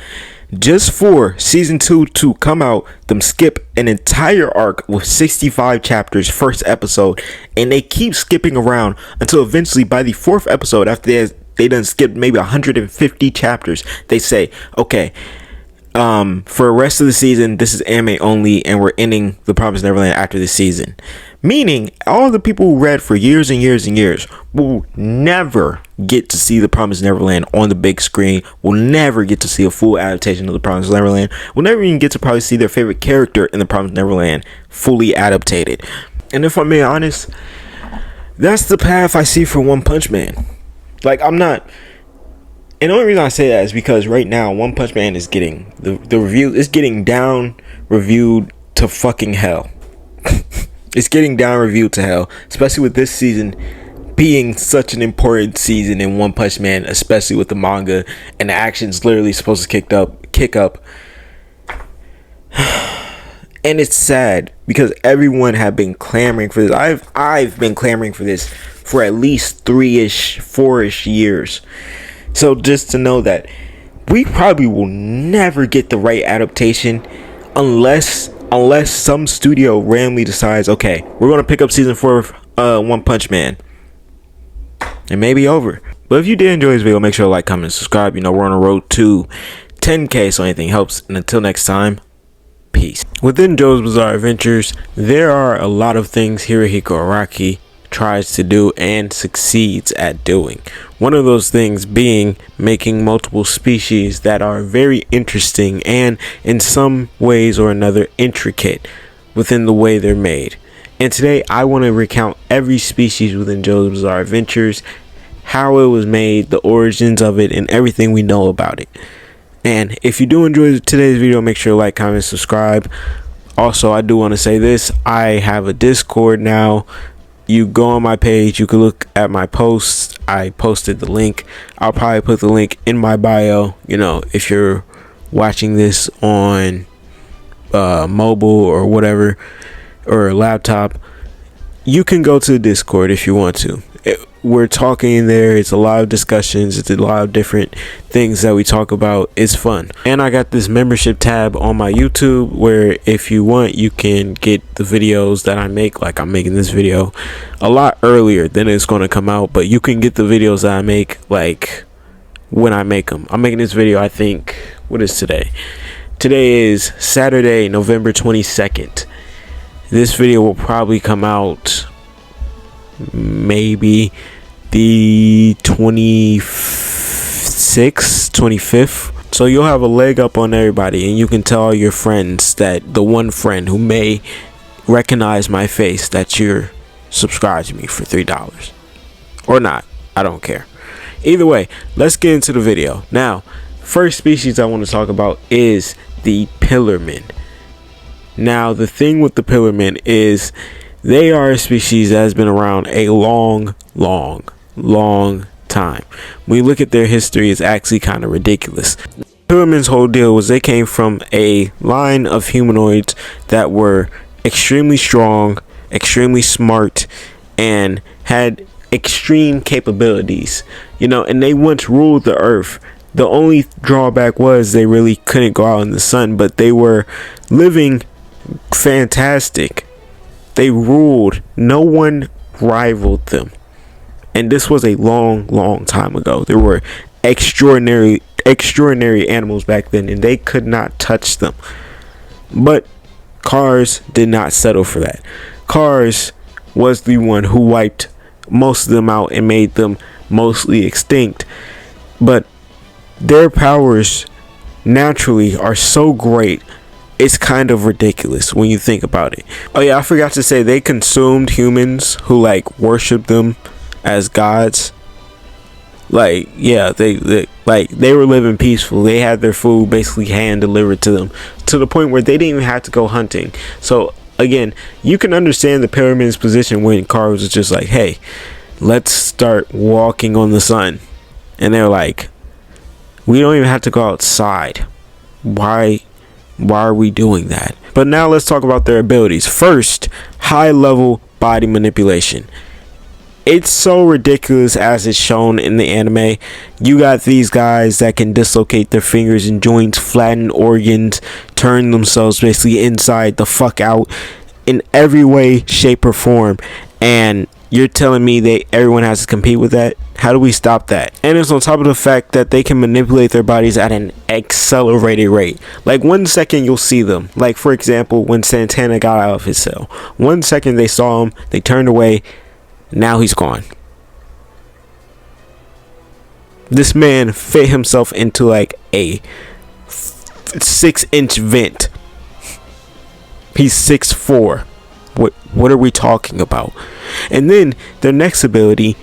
just for season 2 to come out, them skip an entire arc with 65 chapters, first episode, and they keep skipping around until eventually by the 4th episode, after they done skipped maybe 150 chapters, they say, okay, for the rest of the season, this is anime only, and we're ending The Promised Neverland after this season. Meaning, all the people who read for years and years and years will never get to see The Promised Neverland on the big screen, will never get to see a full adaptation of The Promised Neverland, will never even get to probably see their favorite character in The Promised Neverland fully adapted. And if I'm being honest, that's the path I see for One Punch Man. Like, I'm not... And the only reason I say that is because right now, One Punch Man is getting... The review is getting down reviewed to fucking hell. It's getting down reviewed to hell, especially with this season being such an important season in One Punch Man, especially with the manga and the action's literally supposed to kick up. And it's sad because everyone have been clamoring for this. I've been clamoring for this for at least 4-ish years. So just to know that we probably will never get the right adaptation unless some studio randomly decides, okay, we're going to pick up season 4 of One Punch Man. It may be over. But if you did enjoy this video, make sure to like, comment, and subscribe. You know, we're on a road to 10K, so anything helps. And until next time, peace. Within JoJo's Bizarre Adventures, there are a lot of things Hirohiko Araki tries to do and succeeds at doing. One of those things being making multiple species that are very interesting and in some ways or another intricate within the way they're made. And today I want to recount every species within JoJo's Bizarre Adventures, how it was made, the origins of it, and everything we know about it. And if you do enjoy today's video, make sure to like, comment, subscribe. Also, I do want to say this, I have a Discord now. You go on my page, you can look at my posts. I posted the link. I'll probably put the link in my bio. You know, if you're watching this on mobile or whatever, or a laptop, you can go to the Discord if you want to. We're talking in there. It's a lot of discussions. It's a lot of different things that we talk about. It's fun. And I got this membership tab on my YouTube where if you want, you can get the videos that I make. Like I'm making this video a lot earlier than it's going to come out, but you can get the videos that I make like when I make them. I'm making this video, I think, what is today? Today is Saturday, November 22nd. This video will probably come out maybe the 26th, 25th. So you'll have a leg up on everybody, and you can tell all your friends, that the one friend who may recognize my face, that you're subscribed to me for $3 or not. I don't care. Either way, let's get into the video. Now, first species I want to talk about is the Pillarmen. Now, the thing with the Pillarmen is they are a species that has been around a long time. When you look at their history, it's actually kind of ridiculous. Pillarmen's whole deal was they came from a line of humanoids that were extremely strong, extremely smart, and had extreme capabilities. You know, and they once ruled the earth. The only drawback was they really couldn't go out in the sun, but they were living fantastic. They ruled. No one rivaled them. And this was a long time ago. There were extraordinary animals back then, and they could not touch them. But Cars did not settle for that. Cars was the one who wiped most of them out and made them mostly extinct. But their powers naturally are so great, it's kind of ridiculous when you think about it. Oh yeah, I forgot to say, they consumed humans who like worshiped them as gods. Like, yeah, they were living peaceful. They had their food basically hand delivered to them, to the point where they didn't even have to go hunting. So again, you can understand the Pillarmen's position when Cars was just like, hey, let's start walking on the sun. And they're like, we don't even have to go outside. Why are we doing that? But now let's talk about their abilities. First, high level body manipulation. It's so ridiculous as it's shown in the anime. You got these guys that can dislocate their fingers and joints, flatten organs, turn themselves basically inside the fuck out in every way, shape, or form. And you're telling me that everyone has to compete with that? How do we stop that? And it's on top of the fact that they can manipulate their bodies at an accelerated rate. Like 1 second you'll see them. Like for example, when Santana got out of his cell. 1 second they saw him, they turned away, now he's gone. This man fit himself into like a 6-inch vent. He's 6'4". What are we talking about? And then their next ability,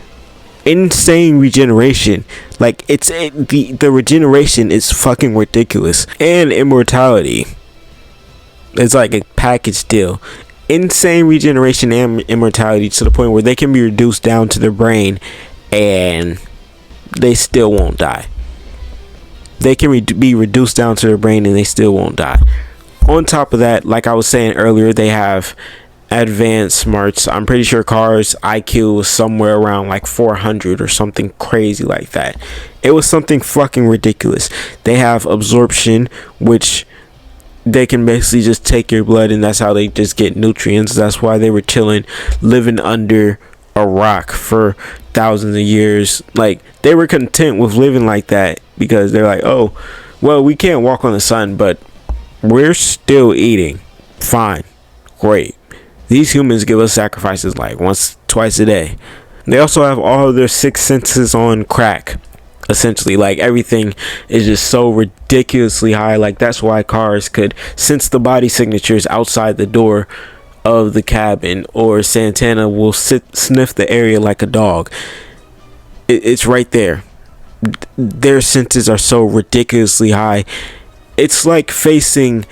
insane regeneration. Like the regeneration is fucking ridiculous. And immortality. It's like a package deal. Insane regeneration and immortality to the point where they can be reduced down to their brain and they still won't die. They can be reduced down to their brain and they still won't die. On top of that, like I was saying earlier, they have advanced smarts. I'm pretty sure Cars IQ was somewhere around like 400 or something crazy like that. It was something fucking ridiculous. They have absorption, which they can basically just take your blood and that's how they just get nutrients. That's why they were chilling, living under a rock for thousands of years. Like they were content with living like that because they're like, oh well, we can't walk on the sun, but we're still eating fine, great. These humans give us sacrifices like once, twice a day. They also have all of their 6 senses on crack, essentially. Like everything is just so ridiculously high. Like that's why Cars could sense the body signatures outside the door of the cabin, or Santana will sniff the area like a dog. It's right there. Their senses are so ridiculously high. It's like facing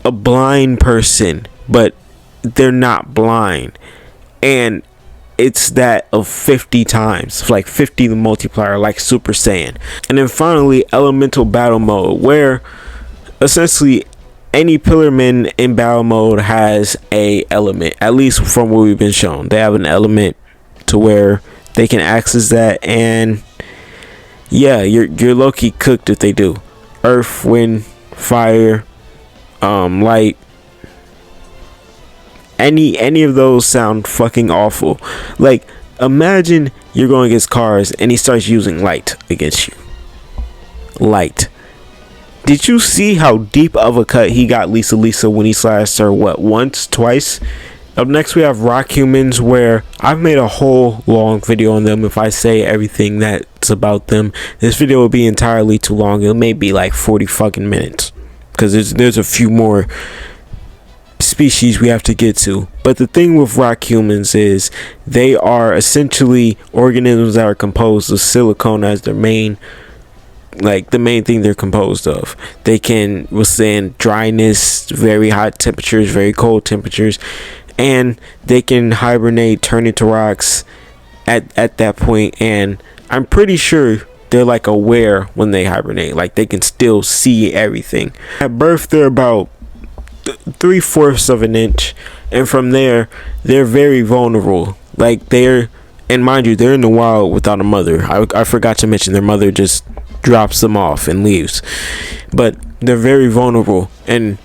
a blind person, but they're not blind. And it's that of 50 times, like 50 the multiplier, like Super Saiyan. And then finally, elemental battle mode, where essentially any pillarman in battle mode has a element, at least from what we've been shown. They have an element to where they can access that, and yeah, you're low-key cooked if they do. Earth, wind, fire, light, any of those sound fucking awful. Like imagine you're going against Cars and he starts using light against you. Light. Did you see how deep of a cut he got Lisa when he slashed her once, twice? Up next we have rock humans, where I've made a whole long video on them. If I say everything that's about them, this video will be entirely too long. It may be like 40 fucking minutes because there's a few more species we have to get to. But the thing with rock humans is they are essentially organisms that are composed of silicone as their main, like the main thing they're composed of. They can withstand dryness, very hot temperatures, very cold temperatures, and they can hibernate, turn into rocks at that point. And I'm pretty sure they're like aware when they hibernate, like they can still see everything. At birth they're about 3/4 of an inch, and from there they're very vulnerable. Like and mind you, they're in the wild without a mother. I forgot to mention their mother just drops them off and leaves, but they're very vulnerable. And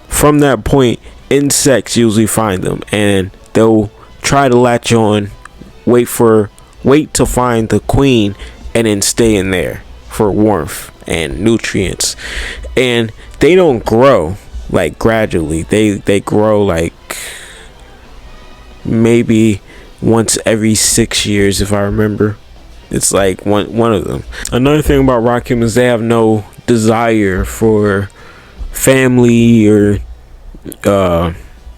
from that point, insects usually find them and they'll try to latch on, wait to find the queen, and then stay in there for warmth and nutrients. And they don't grow like gradually. They grow like maybe once every 6 years, if I remember. It's like one of them. Another thing about rock humans, they have no desire for family or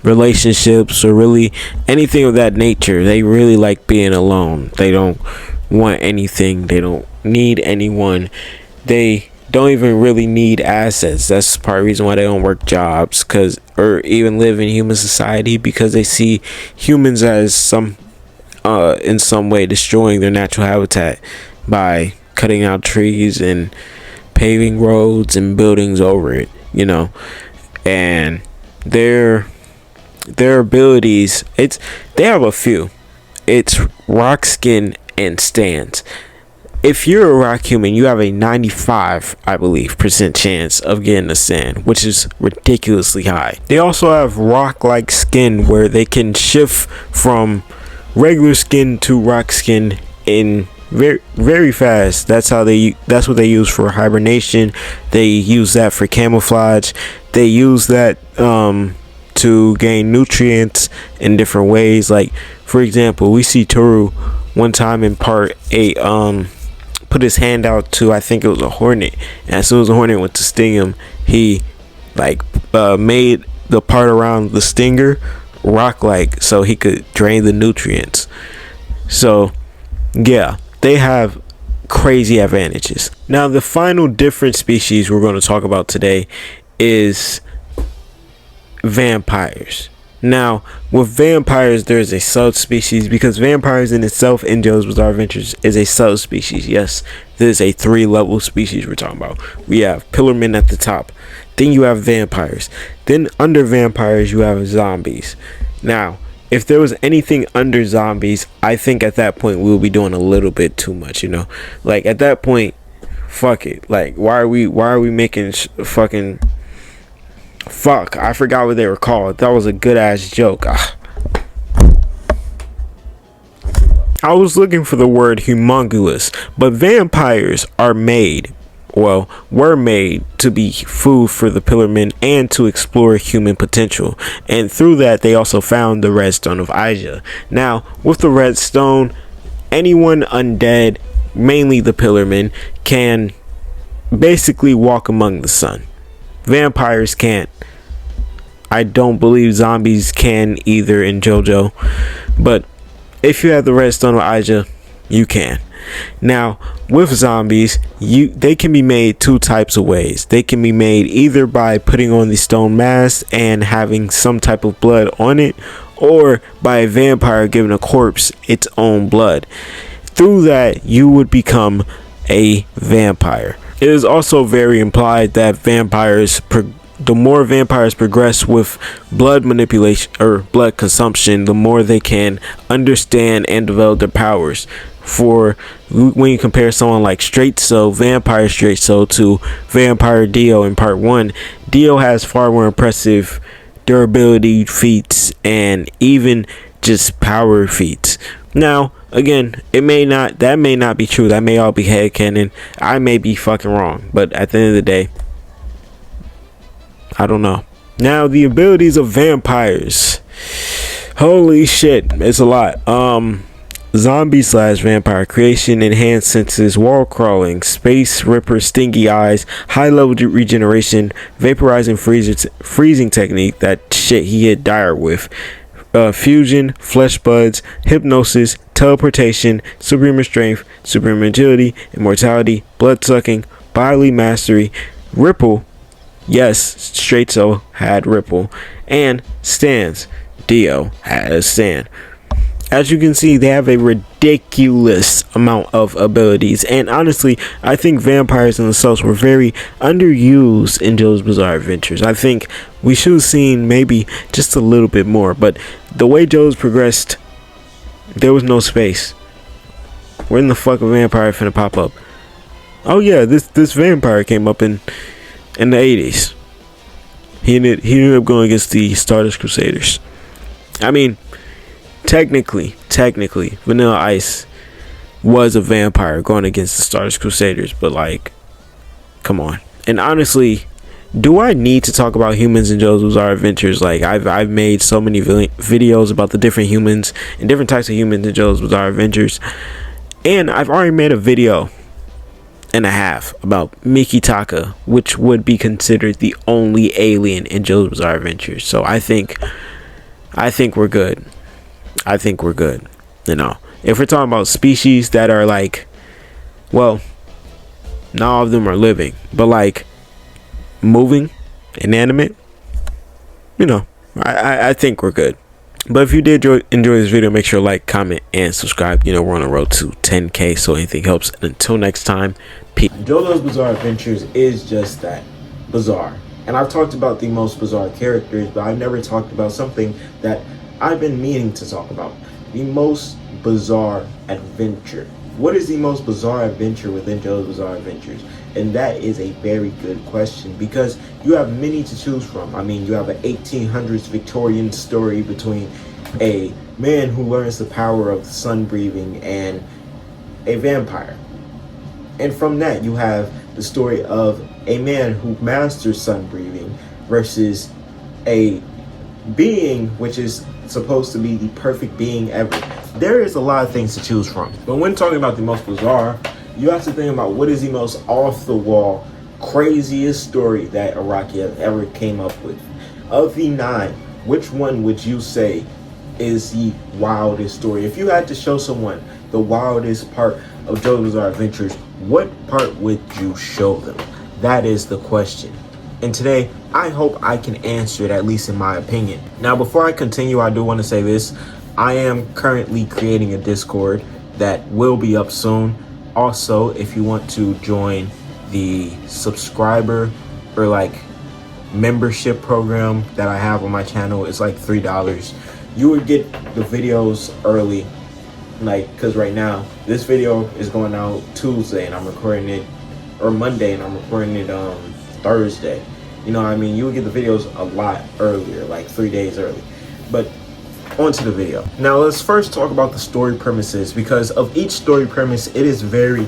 relationships or really anything of that nature. They really like being alone. They don't want anything. They don't need anyone. They don't even really need assets. That's part of the reason why they don't work jobs, or even live in human society, because they see humans as in some way destroying their natural habitat by cutting out trees and paving roads and buildings over it, and they're their abilities, they have a few. It's rock skin and stands. If you're a rock human, you have a 95, I believe, percent chance of getting a sand, which is ridiculously high. They also have rock-like skin where they can shift from regular skin to rock skin in very, very fast. That's what they use for hibernation. They use that for camouflage. They use that to gain nutrients in different ways. Like, for example, we see Toru one time in part 8 put his hand out to, I think it was a hornet, and as soon as the hornet went to sting him, he like made the part around the stinger rock like so he could drain the nutrients. So yeah, they have crazy advantages. Now the final different species we're going to talk about today is vampires. Now with vampires, there's a subspecies, because vampires in itself in JoJo's Bizarre Adventures is a subspecies. Yes, there's a 3-level species we're talking about. We have pillarmen at the top, then you have vampires, then under vampires you have zombies. Now if there was anything under zombies, I think at that point we'll be doing a little bit too much, you know. Like at that point, fuck it. Like why are we making fucking fuck, I forgot what they were called. That was a good ass joke. I was looking for the word humongous, but vampires are made, well, were made to be food for the pillarmen and to explore human potential. And through that, they also found the redstone of Aja. Now, with the redstone, anyone undead, mainly the pillarmen, can basically walk among the sun. Vampires can't. I don't believe zombies can either in JoJo, but if you have the redstone of Aja, you can. Now with zombies, they can be made 2 types of ways. They can be made either by putting on the stone mask and having some type of blood on it, or by a vampire giving a corpse its own blood. Through that, you would become a vampire. It is also very implied that the more vampires progress with blood manipulation or blood consumption, the more they can understand and develop their powers. For when you compare someone like Vampire Straight Soul to Vampire Dio in part 1, Dio has far more impressive durability feats and even just power feats. Now again, that may not be true. That may all be headcanon. I may be fucking wrong, but at the end of the day, I don't know. Now the abilities of vampires, holy shit, it's a lot. Zombie / vampire: creation, enhanced senses, wall crawling, space ripper, stingy eyes, high level regeneration, vaporizing freezing technique, that shit he hit Dire with, fusion, flesh buds, hypnosis, teleportation, superhuman strength, superhuman agility, immortality, blood sucking, bodily mastery, ripple. Yes, Straight Soul had ripple, and stands. Dio had a stand. As you can see, they have a ridiculous amount of abilities, and honestly, I think vampires themselves were very underused in JoJo's Bizarre Adventures. I think we should have seen maybe just a little bit more, but the way JoJo's progressed, there was no space. When the fuck a vampire finna pop up? Oh yeah, this vampire came up in the 80s. He ended up going against the Stardust Crusaders. I mean, technically, Vanilla Ice was a vampire going against the Stardust Crusaders, but like, come on. And honestly, do I need to talk about humans in JoJo's Bizarre Adventures? Like, I've made so many videos about the different humans and different types of humans in JoJo's Bizarre Adventures, and I've already made a video and a half about Mikitaka, which would be considered the only alien in JoJo's Bizarre Adventures. So I think we're good. I think we're good. You know, if we're talking about species that are like, well, not all of them are living, but like moving, inanimate, you know, I think we're good. But if you did enjoy this video, make sure to like, comment, and subscribe. You know, we're on the road to 10K, so anything helps. And until next time, peace. JoJo's Bizarre Adventures is just that, bizarre. And I've talked about the most bizarre characters, but I've never talked about something that I've been meaning to talk about. The most bizarre adventure. What is the most bizarre adventure within JoJo's Bizarre Adventures? And that is a very good question, because you have many to choose from. I mean, you have an 1800s Victorian story between a man who learns the power of sun breathing and a vampire. And from that, you have the story of a man who masters sun breathing versus a being which is supposed to be the perfect being ever. There is a lot of things to choose from. But when talking about the most bizarre, you have to think about what is the most off the wall, craziest story that Araki has ever came up with. Of the 9, which one would you say is the wildest story? If you had to show someone the wildest part of JoJo's Bizarre Adventures, what part would you show them? That is the question. And today, I hope I can answer it, at least in my opinion. Now, before I continue, I do want to say this. I am currently creating a Discord that will be up soon. Also, if you want to join the subscriber or like membership program that I have on my channel, it's like $3. You would get the videos early, like, because right now this video is going out Tuesday and I'm recording it, or Monday and I'm recording it Thursday. You know what I mean? You would get the videos a lot earlier, like 3 days early. But onto the video. Now let's first talk about the story premises, because of each story premise, it is very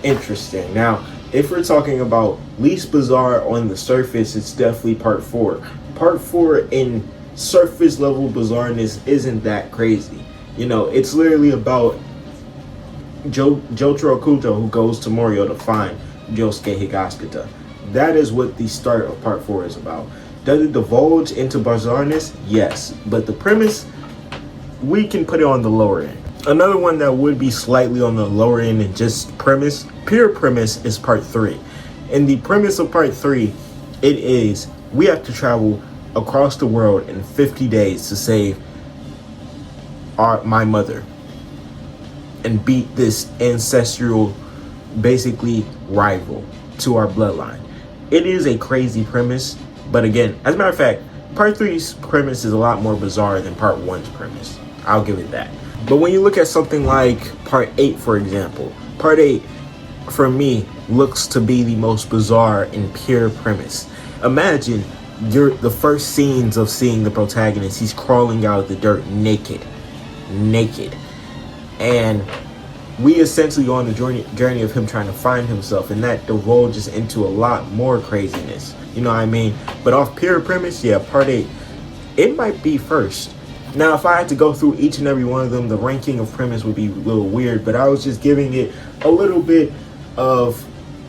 interesting. Now, if we're talking about least bizarre on the surface, it's definitely part 4. Part 4 in surface level bizarreness isn't that crazy. You know, it's literally about Jotaro Kujo, who goes to Morio to find Yosuke Higashikata. That is what the start of part 4 is about. Does it divulge into bizarreness? Yes. But the premise, we can put it on the lower end. Another one that would be slightly on the lower end and just premise, pure premise, is part 3. And the premise of part 3, it is we have to travel across the world in 50 days to save my mother and beat this ancestral, basically, rival to our bloodline. It is a crazy premise, but again, as a matter of fact, part 3's premise is a lot more bizarre than part 1's premise. I'll give it that. But when you look at something like part 8, for example, part 8, for me, looks to be the most bizarre in pure premise. Imagine the first scenes of seeing the protagonist. He's crawling out of the dirt naked. And we essentially go on the journey of him trying to find himself, and that divulges into a lot more craziness. You know what I mean? But off pure premise, yeah, part 8, it might be first. Now, if I had to go through each and every one of them, the ranking of premise would be a little weird, but I was just giving it a little bit of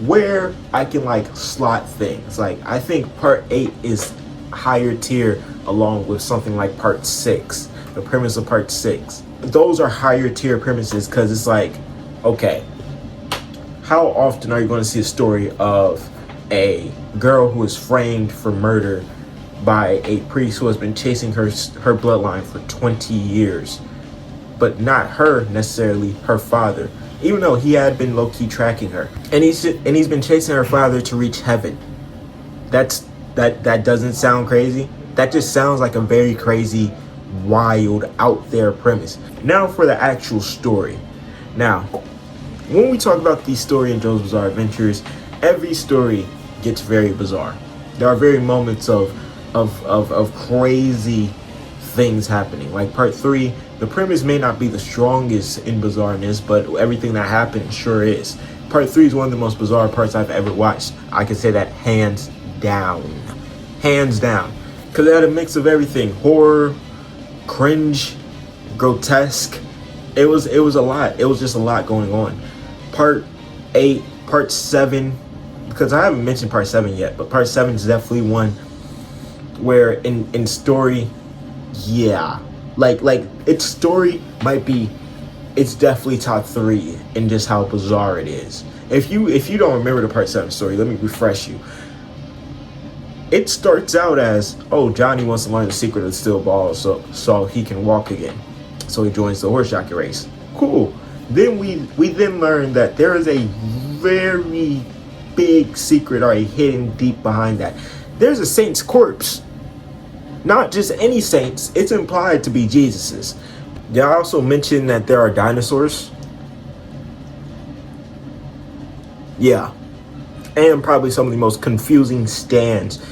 where I can like slot things. Like, I think part 8 is higher tier along with something like part 6, the premise of part 6. Those are higher tier premises because it's like, okay, how often are you going to see a story of a girl who is framed for murder by a priest who has been chasing her bloodline for 20 years, but not her necessarily, her father, even though he had been low-key tracking her, and he's been chasing her father to reach heaven. That doesn't sound crazy. That just sounds like a very crazy, wild, out there premise. Now for the actual story. Now, when we talk about the story in JoJo's Bizarre Adventures, every story gets very bizarre. There are very moments of crazy things happening. Like part 3, the premise may not be the strongest in bizarreness, but everything that happened sure is. Part 3 is one of the most bizarre parts I've ever watched. I can say that hands down. Hands down. Because it had a mix of everything. Horror, cringe, grotesque. It was a lot. It was just a lot going on. Part 8, part 7, because I haven't mentioned part 7 yet, but part 7 is definitely one where in story, yeah, like its story might be, it's definitely top 3 in just how bizarre it is. If you don't remember the part 7 story, let me refresh you. It starts out as, oh, Johnny wants to learn the secret of steel balls so he can walk again. So he joins the horse jockey race. Cool. Then we then learn that there is a very big secret already hidden deep behind that. there's a saint's corpse. Not just any saints, it's implied to be Jesus's. They also mention that there are dinosaurs. Yeah. And probably some of the most confusing stands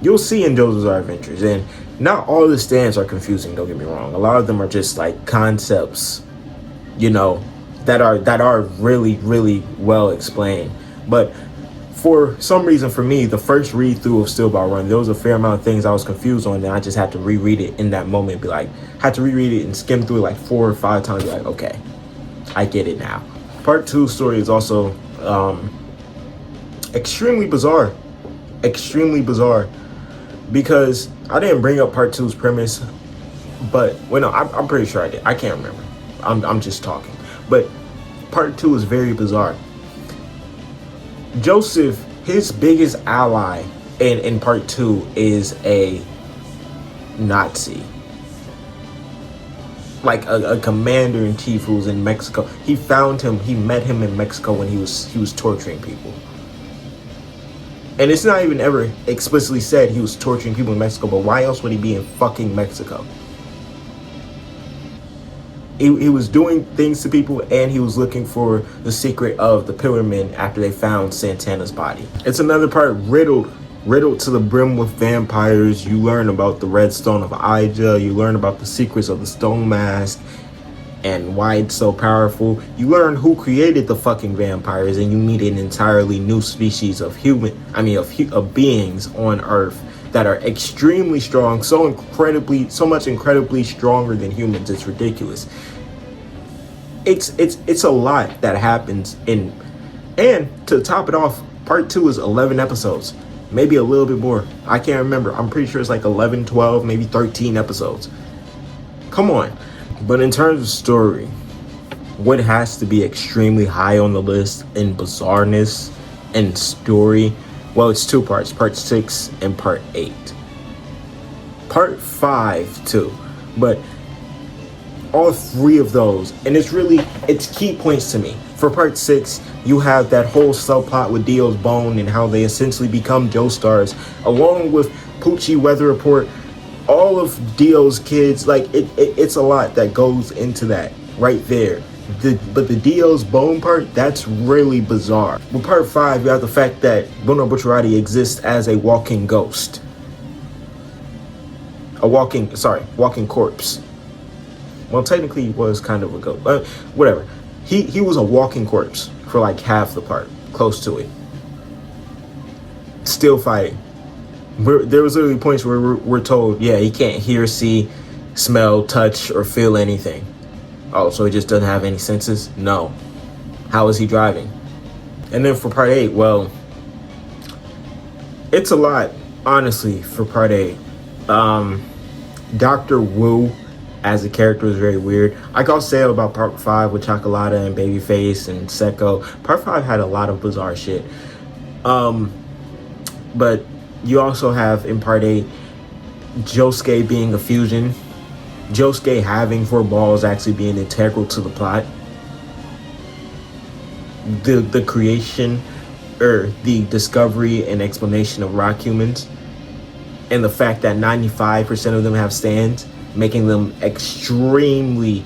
you'll see in JoJo's Bizarre Adventures. And not all the stands are confusing, don't get me wrong. A lot of them are just like concepts, you know, that are really, really well explained. But for some reason, for me, the first read through of Steel Ball Run, there was a fair amount of things I was confused on, and I just had to reread it in that moment. Be like, had to reread it and skim through it like 4 or 5 times. Be like, okay, I get it now. Part 2 story is also extremely bizarre, because I didn't bring up Part 2's premise, but well, no, I'm pretty sure I did. I can't remember. I'm just talking, but Part 2 is very bizarre. Joseph, his biggest ally in Part 2 is a Nazi. Like a commander-in-chief who's in Mexico. He met him in Mexico when he was torturing people. And it's not even ever explicitly said he was torturing people in Mexico, but why else would he be in fucking Mexico? He was doing things to people, and he was looking for the secret of the Pillar Men after they found Santana's body. It's another part riddled to the brim with vampires. You learn about the Red Stone of Ija. You learn about the secrets of the Stone Mask and why it's so powerful. You learn who created the fucking vampires, and you meet an entirely new species of of beings on Earth that are extremely strong, so much incredibly stronger than humans. It's ridiculous. It's a lot that happens and to top it off, Part 2 is 11 episodes, maybe a little bit more. I can't remember. I'm pretty sure it's like 11, 12, maybe 13 episodes. Come on. But in terms of story, what has to be extremely high on the list in bizarreness and story? Well, it's 2 parts, Part 6 and Part 8. Part 5 too, but all 3 of those, and it's key points to me. For Part 6, you have that whole subplot with Dio's bone and how they essentially become Joestars, along with Poochie Weather Report, all of Dio's kids. Like it's a lot that goes into that right there. But the Dio's bone part, that's really bizarre. With Part 5, you have the fact that Bruno Bucciarati exists as a walking ghost. Walking corpse. Well, technically he was kind of a ghost, but whatever. He was a walking corpse for like half the part, close to it. Still fighting. There was literally points where we're told, yeah, he can't hear, see, smell, touch, or feel anything. Oh, so he just doesn't have any senses? No. How is he driving? And then for Part 8, well, it's a lot, honestly, for Part 8. Dr. Wu as a character is very weird. I can say about Part 5 with Chocolata and Babyface and Seko. Part 5 had a lot of bizarre shit. But you also have in Part 8 Josuke being a fusion. Josuke having 4 balls actually being integral to the plot. The creation or the discovery and explanation of rock humans, and the fact that 95% of them have stands, making them extremely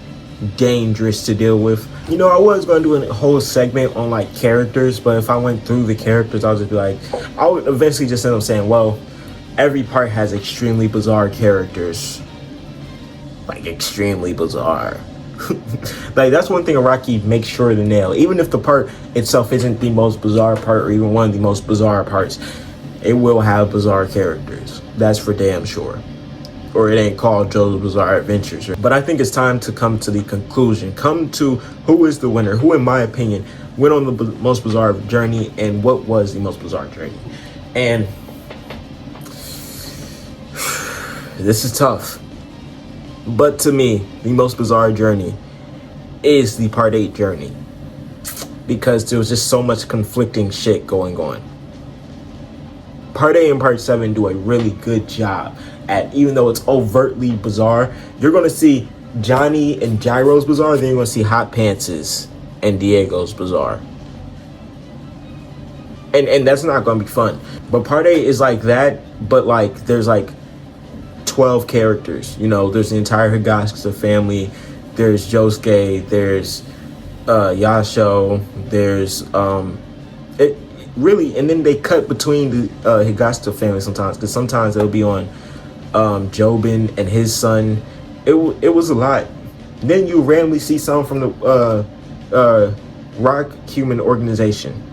dangerous to deal with. You know, I was going to do a whole segment on like characters, but if I went through the characters, I would just be like, I would eventually just end up saying, well, every part has extremely bizarre characters. Like extremely bizarre. Like that's one thing Araki makes sure to nail. Even if the part itself isn't the most bizarre part or even one of the most bizarre parts, it will have bizarre characters. That's for damn sure. Or it ain't called JoJo's Bizarre Adventures. But I think it's time to come to the conclusion. Come to who is the winner, who in my opinion went on the most bizarre journey, and what was the most bizarre journey. And this is tough. But to me, the most bizarre journey is the Part 8 journey, because there was just so much conflicting shit going on. Part 8 and Part 7 do a really good job at, even though it's overtly bizarre, you're going to see Johnny and Gyro's bizarre, then you're going to see Hot Pants's and Diego's bizarre. and that's not gonna be fun. But part A is like that, but like there's like 12 characters. You know, there's the entire Higashikata family. There's Josuke. There's Yasho. There's it really, and then they cut between the Higashikata family sometimes, because sometimes it'll be on Jobin and his son. It was a lot. Then you randomly see someone from the Rock Human Organization.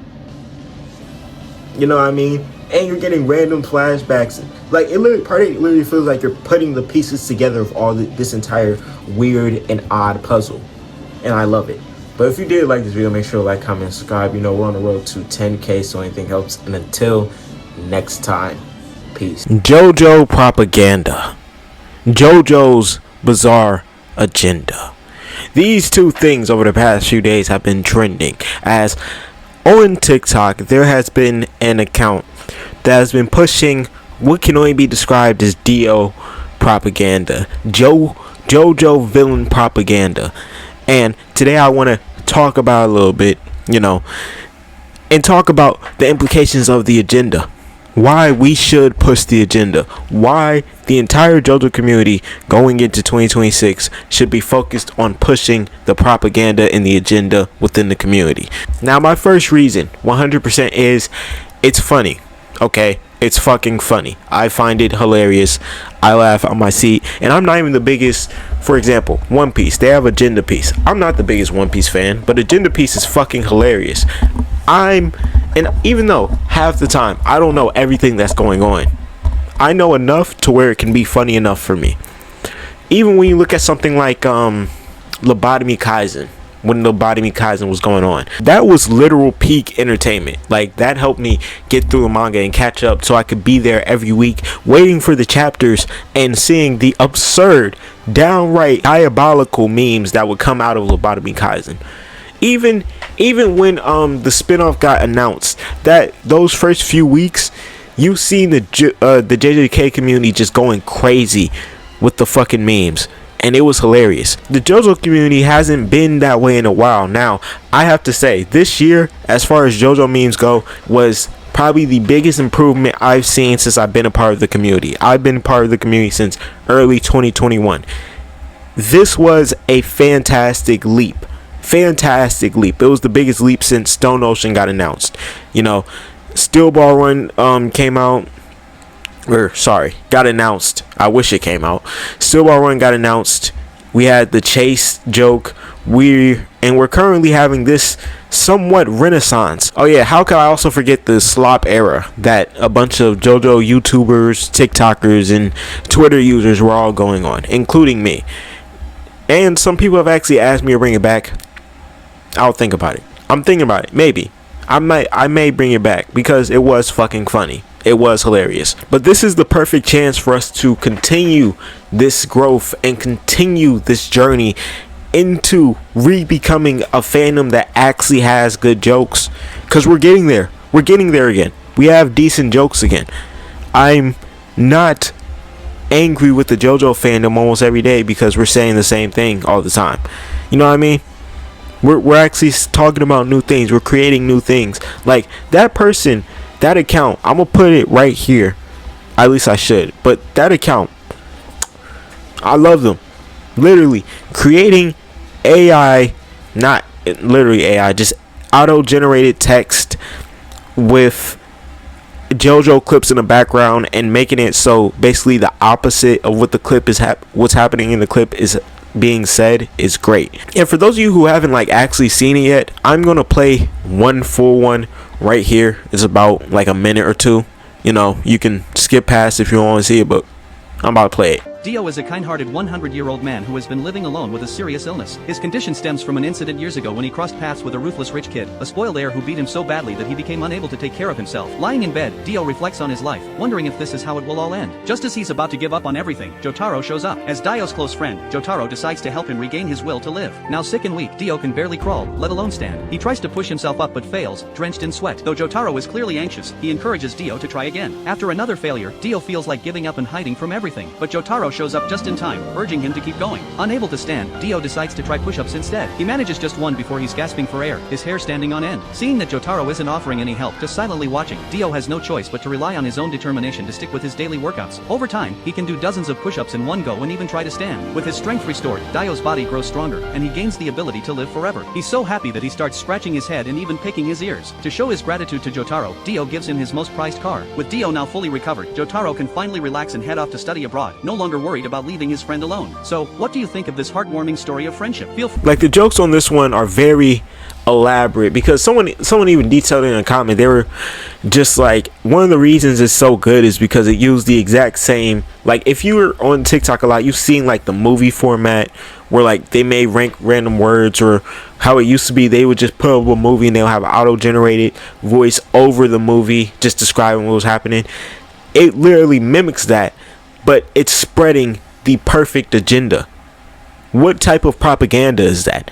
You know what I mean? And you're getting random flashbacks. Like, it literally feels like you're putting the pieces together of all this entire weird and odd puzzle. And I love it. But if you did like this video, make sure to like, comment, subscribe. You know, we're on the road to 10K, so anything helps. And until next time, peace. JoJo propaganda. JoJo's bizarre agenda. These two things over the past few days have been trending, as on TikTok there has been an account that has been pushing what can only be described as Dio propaganda, JoJo villain propaganda. And today I want to talk about it a little bit, you know, and talk about the implications of the agenda. Why we should push the agenda. Why the entire JoJo community going into 2026 should be focused on pushing the propaganda and the agenda within the community. Now, my first reason, 100%, is it's funny. Okay? It's fucking funny. I find it hilarious. I laugh on my seat. And I'm not even the biggest. For example, One Piece. They have Agenda Piece. I'm not the biggest One Piece fan, but Agenda Piece is fucking hilarious. And even though half the time I don't know everything that's going on, I know enough to where it can be funny enough for me. Even when you look at something like Lobotomy Kaisen, when Lobotomy Kaisen was going on, that was literal peak entertainment. Like, that helped me get through the manga and catch up, so I could be there every week waiting for the chapters and seeing the absurd, downright diabolical memes that would come out of Lobotomy Kaisen. Even when the spinoff got announced, that those first few weeks, you seen the JJK community just going crazy with the fucking memes, and it was hilarious. The JoJo community hasn't been that way in a while. Now, I have to say, this year, as far as JoJo memes go, was probably the biggest improvement I've seen since I've been a part of the community. I've been part of the community since early 2021. This was a fantastic leap. Fantastic leap. It was the biggest leap since Stone Ocean got announced. You know, Steel Ball Run came out, or sorry, got announced. I wish it came out. Steel Ball Run got announced. We had the Chase joke. We're currently having this somewhat renaissance. Oh yeah, how could I also forget the slop era that a bunch of JoJo YouTubers, TikTokers, and Twitter users were all going on, including me. And some people have actually asked me to bring it back. I'll think about it. I'm thinking about it. Maybe. I may bring it back because it was fucking funny. It was hilarious. But this is the perfect chance for us to continue this growth and continue this journey into re-becoming a fandom that actually has good jokes. Because we're getting there. We're getting there again. We have decent jokes again. I'm not angry with the JoJo fandom almost every day because we're saying the same thing all the time. You know what I mean? We're actually talking about new things. We're creating new things. Like, that person, that account, I'm gonna put it right here. At least I should. But that account, I love them. Literally creating AI, not literally AI, just auto-generated text with JoJo clips in the background and making it so basically the opposite of what the clip is what's happening in the clip is being said is great. And for those of you who haven't like actually seen it yet, I'm gonna play one full one right here. It's about like a minute or two. You know, you can skip past if you don't want to see it, but I'm about to play it. Dio is a kind-hearted 100-year-old man who has been living alone with a serious illness. His condition stems from an incident years ago when he crossed paths with a ruthless rich kid, a spoiled heir who beat him so badly that he became unable to take care of himself. Lying in bed, Dio reflects on his life, wondering if this is how it will all end. Just as he's about to give up on everything, Jotaro shows up. As Dio's close friend, Jotaro decides to help him regain his will to live. Now sick and weak, Dio can barely crawl, let alone stand. He tries to push himself up but fails, drenched in sweat. Though Jotaro is clearly anxious, he encourages Dio to try again. After another failure, Dio feels like giving up and hiding from everyone. everything, but Jotaro shows up just in time, urging him to keep going. Unable to stand, Dio decides to try push-ups instead. He manages just one before he's gasping for air, his hair standing on end. Seeing that Jotaro isn't offering any help, just silently watching, Dio has no choice but to rely on his own determination to stick with his daily workouts. Over time, he can do dozens of push-ups in one go and even try to stand. With his strength restored, Dio's body grows stronger, and he gains the ability to live forever. He's so happy that he starts scratching his head and even picking his ears. To show his gratitude to Jotaro, Dio gives him his most prized car. With Dio now fully recovered, Jotaro can finally relax and head off to study abroad, no longer worried about leaving his friend alone. So, what do you think of this heartwarming story of friendship? Feel free. Like, the jokes on this one are very elaborate, because someone even detailed it in a comment. They were just like, one of the reasons it's so good is because it used the exact same, like, if you were on TikTok a lot, you've seen like the movie format where like they may rank random words, or how it used to be they would just put up a movie and they'll have auto-generated voice over the movie just describing what was happening. It literally mimics that, but it's spreading the perfect agenda. What type of propaganda is that?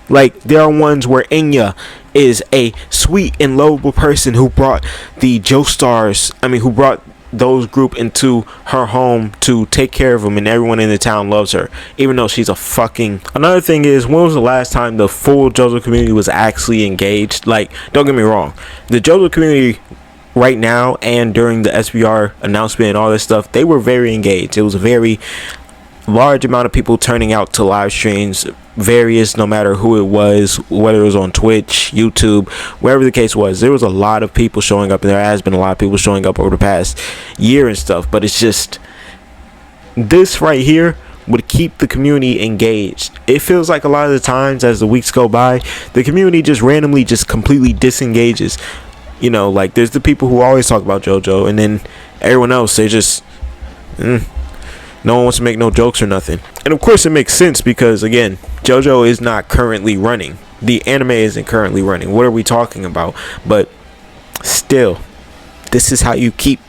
Like, there are ones where Enya is a sweet and lovable person who brought the Joestars, who brought those group into her home to take care of them, and everyone in the town loves her, even though she's a fucking... Another thing is, when was the last time the full JoJo community was actually engaged? Like, don't get me wrong, the JoJo community right now and during the SBR announcement and all this stuff, they were very engaged. It was a very large amount of people turning out to live streams, various, no matter who it was, whether it was on Twitch, YouTube, wherever the case was. There was a lot of people showing up, and there has been a lot of people showing up over the past year and stuff. But it's just, this right here would keep the community engaged. It feels like a lot of the times as the weeks go by, the community just randomly just completely disengages. You know, like, there's the people who always talk about JoJo, and then everyone else, they just no one wants to make no jokes or nothing. And of course it makes sense, because again, JoJo is not currently running. The anime isn't currently running. What are we talking about? But still, this is how you keep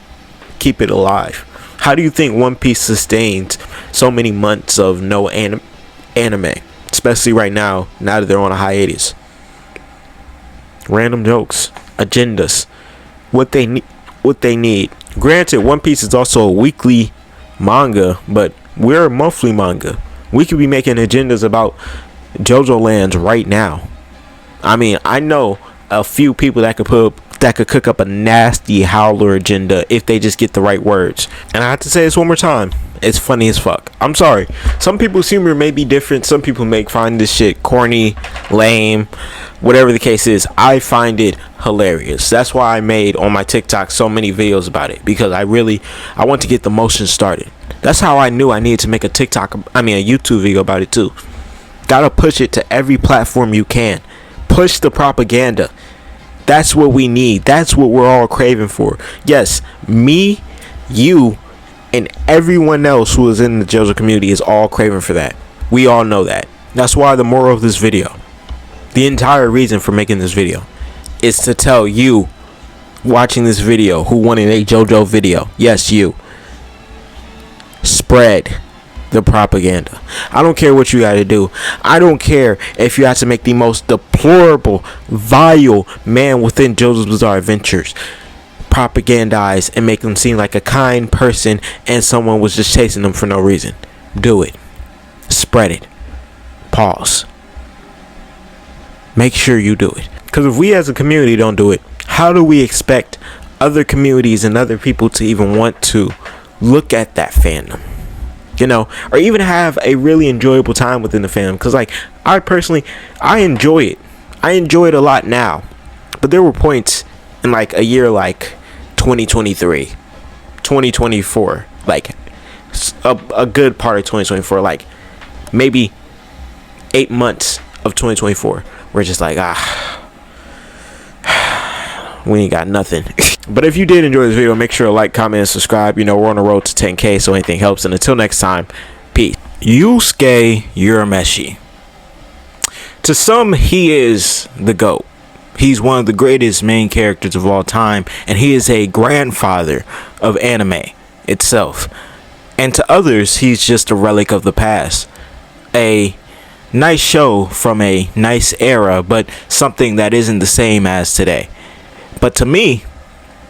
it alive. How do you think One Piece sustained so many months of no anime, especially right now that they're on a hiatus? Random jokes, agendas, what they need. Granted, One Piece is also a weekly manga, but we're a monthly manga. We could be making agendas about JoJo Lands right now. I know a few people that could cook up a nasty howler agenda if they just get the right words. And I have to say this one more time, it's funny as fuck. I'm sorry, some people's humor may be different. Some people may find this shit corny, lame, whatever the case is. I find it hilarious. That's why I made on my TikTok so many videos about it, because I want to get the motion started. That's how I knew I needed to make a YouTube video about it too. Gotta push it to every platform you can. Push the propaganda. That's what we need. That's what we're all craving for. Yes, me, you, and everyone else who is in the JoJo community is all craving for that. We all know that. That's why the moral of this video, the entire reason for making this video, is to tell you watching this video who wanted a JoJo video. Yes, you. Spread the propaganda. I don't care what you got to do. I don't care if you have to make the most deplorable, vile man within JoJo's Bizarre Adventures propagandize and make them seem like a kind person and someone was just chasing them for no reason. Do it. Spread it. Pause. Make sure you do it. Because if we as a community don't do it, how do we expect other communities and other people to even want to look at that fandom? You know, or even have a really enjoyable time within the fandom. Because, like, I personally, I enjoy it. I enjoy it a lot now. But there were points in, like, a year like 2023, 2024, like, a good part of 2024, like, maybe 8 months of 2024, we're just like, we ain't got nothing. But if you did enjoy this video, make sure to like, comment, and subscribe. You know, we're on the road to 10K, so anything helps. And until next time, peace. Yusuke Urameshi. To some, he is the GOAT. He's one of the greatest main characters of all time, and he is a grandfather of anime itself. And to others, he's just a relic of the past. A nice show from a nice era, but something that isn't the same as today. But to me,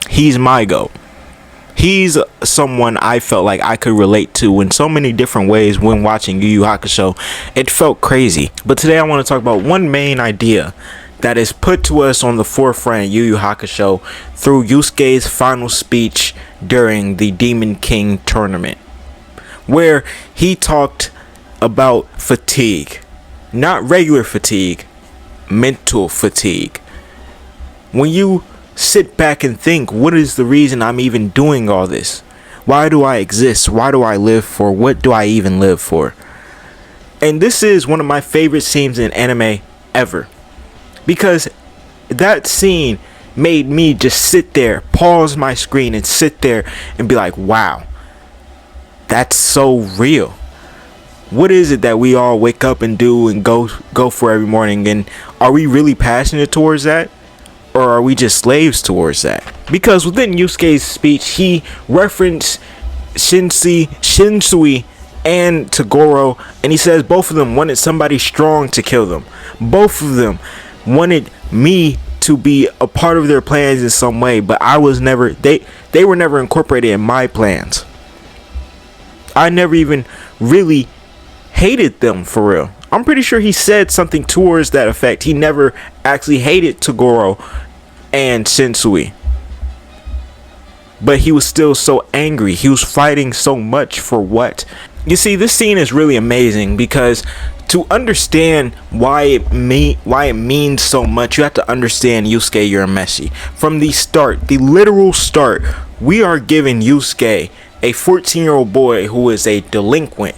he's my GOAT. He's someone I felt like I could relate to in so many different ways when watching Yu Yu Hakusho. It felt crazy. But today I want to talk about one main idea that is put to us on the forefront of Yu Yu Hakusho through Yusuke's final speech during the Demon King tournament, where he talked about fatigue. Not regular fatigue, mental fatigue. When you sit back and think, what is the reason I'm even doing all this? Why do I exist? Why do I live for? What do I even live for? And this is one of my favorite scenes in anime ever, because that scene made me just sit there, pause my screen and sit there and be like, wow, that's so real. What is it that we all wake up and do and go for every morning? And are we really passionate towards that? Or are we just slaves towards that? Because within Yusuke's speech, he referenced Shinsui and Toguro, and he says both of them wanted somebody strong to kill them. Both of them wanted me to be a part of their plans in some way, but I was never, they were never incorporated in my plans. I never even really hated them for real. I'm pretty sure he said something towards that effect. He never actually hated Toguro and Shinsui, but he was still so angry. He was fighting so much for what? You see, this scene is really amazing because to understand why it means so much, you have to understand Yusuke Urameshi. From the start, the literal start, we are giving Yusuke, a 14-year-old boy who is a delinquent,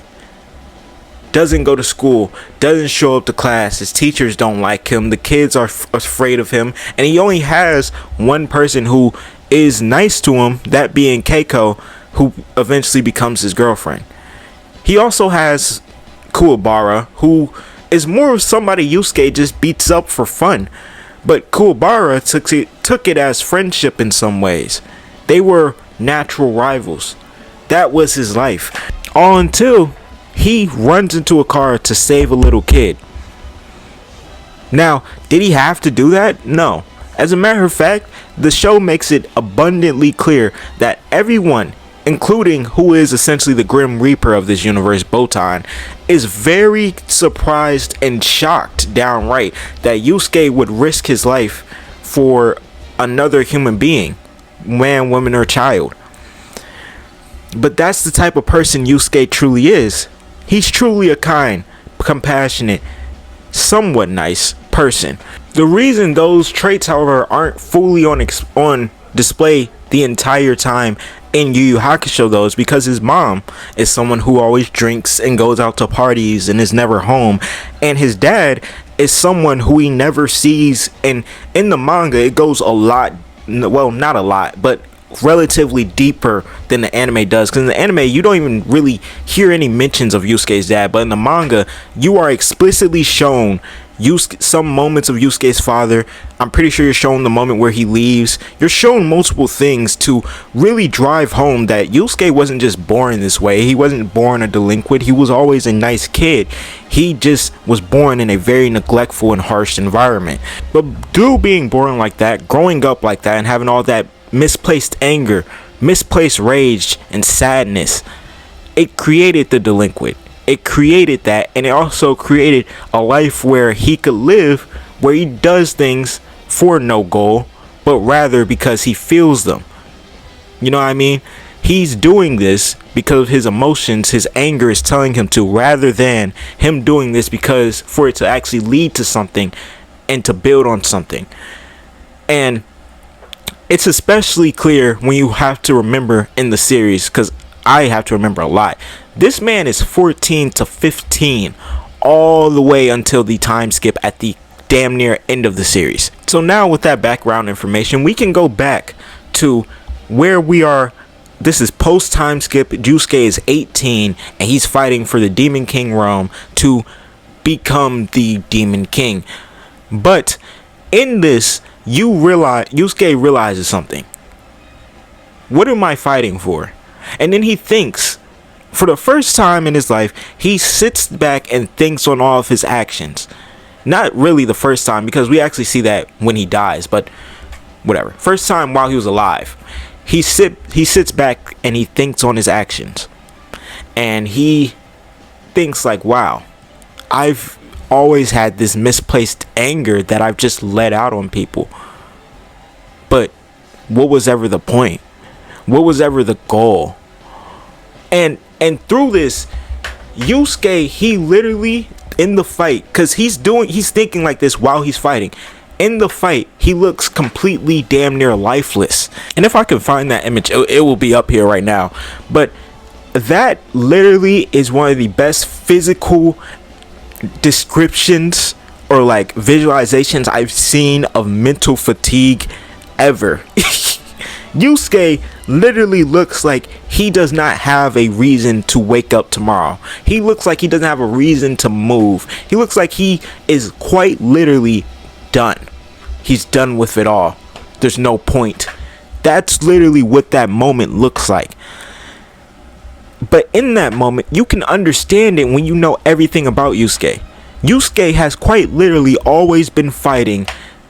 doesn't go to school, doesn't show up to class, his teachers don't like him, the kids are afraid of him, and he only has one person who is nice to him, that being Keiko, who eventually becomes his girlfriend. He also has Kuwabara, who is more of somebody Yusuke just beats up for fun, but Kuwabara took it as friendship in some ways. They were natural rivals. That was his life, all until he runs into a car to save a little kid. Now, did he have to do that? No. As a matter of fact, the show makes it abundantly clear that everyone, including who is essentially the Grim Reaper of this universe, Botan, is very surprised and shocked downright that Yusuke would risk his life for another human being, man, woman, or child. But that's the type of person Yusuke truly is. He's truly a kind, compassionate, somewhat nice person. The reason those traits, however, aren't fully on display the entire time in Yu Yu Hakusho, though, is because his mom is someone who always drinks and goes out to parties and is never home, and his dad is someone who he never sees. And in the manga, it goes a lot, well, not a lot, but relatively deeper than the anime does, because in the anime you don't even really hear any mentions of Yusuke's dad, but in the manga you are explicitly shown some moments of Yusuke's father. I'm pretty sure you're shown the moment where he leaves. You're shown multiple things to really drive home that Yusuke wasn't just born this way. He wasn't born a delinquent. He was always a nice kid. He just was born in a very neglectful and harsh environment. But through being born like that, growing up like that, and having all that misplaced anger, misplaced rage, and sadness, it created the delinquent. It created that, and it also created a life where he could live, where he does things for no goal, but rather because he feels them. You know what I mean? He's doing this because his emotions, his anger is telling him to, rather than him doing this because for it to actually lead to something and to build on something. And it's especially clear when you have to remember in the series, because I have to remember a lot. This man is 14 to 15 all the way until the time skip at the damn near end of the series. So now with that background information, we can go back to where we are. This is post time skip. Yusuke is 18 and he's fighting for the Demon King realm to become the Demon King. But in this, Yusuke realizes something. What am I fighting for? And then he thinks, for the first time in his life, he sits back and thinks on all of his actions. Not really the first time, because we actually see that when he dies, but whatever. First time while he was alive, he sits back and he thinks on his actions, and he thinks like, wow, I've always had this misplaced anger that I've just let out on people. But what was ever the point? What was ever the goal? And through this, Yusuke, he literally in the fight, because he's thinking like this while he's fighting. In the fight, he looks completely damn near lifeless. And if I can find that image, it will be up here right now. But that literally is one of the best physical descriptions or like visualizations I've seen of mental fatigue ever. Yusuke literally looks like he does not have a reason to wake up tomorrow. He looks like he doesn't have a reason to move. He looks like he is quite literally done. He's done with it all. There's no point. That's literally what that moment looks like. But in that moment, you can understand it when you know everything about Yusuke. Yusuke has quite literally always been fighting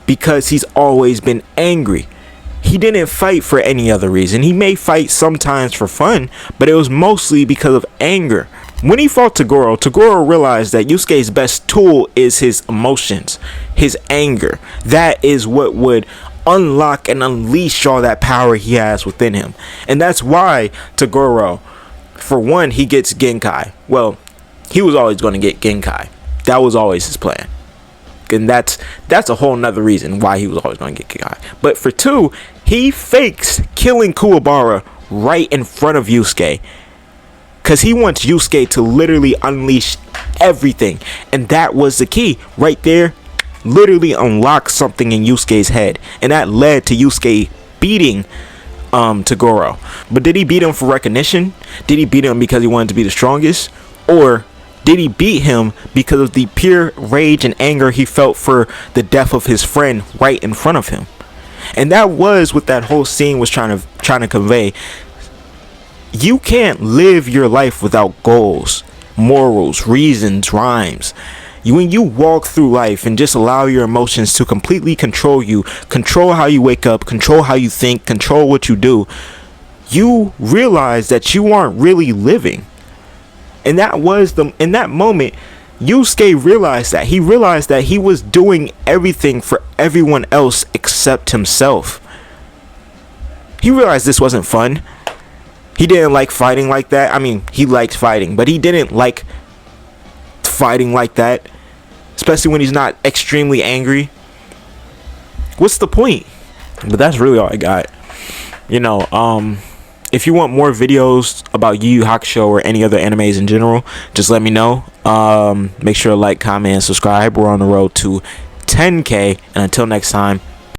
because he's always been angry. He didn't fight for any other reason. He may fight sometimes for fun, but it was mostly because of anger. When he fought Toguro realized that Yusuke's best tool is his emotions, his anger. That is what would unlock and unleash all that power he has within him. And that's why Toguro, for one, he gets Genkai. Well, he was always going to get Genkai. That was always his plan. And that's a whole nother reason why he was always going to get Genkai. But for two, he fakes killing Kuwabara right in front of Yusuke, because he wants Yusuke to literally unleash everything. And that was the key right there. Literally unlocked something in Yusuke's head, and that led to Yusuke beating Toguro. But did he beat him for recognition? Did he beat him because he wanted to be the strongest? Or did he beat him because of the pure rage and anger he felt for the death of his friend right in front of him? And that was what that whole scene was trying to convey. You can't live your life without goals, morals, reasons, rhymes. When you walk through life and just allow your emotions to completely control you, control how you wake up, control how you think, control what you do, you realize that you aren't really living. And in that moment, Yusuke realized that. He realized that he was doing everything for everyone else except himself. He realized this wasn't fun. He didn't like fighting like that. I mean, he liked fighting, but he didn't like fighting like that, especially when he's not extremely angry. What's the point? But that's really all I got. If you want more videos about Yu Yu Hakusho or any other animes in general, just let me know. Make sure to like, comment, and subscribe. We're on the road to 10K, and until next time,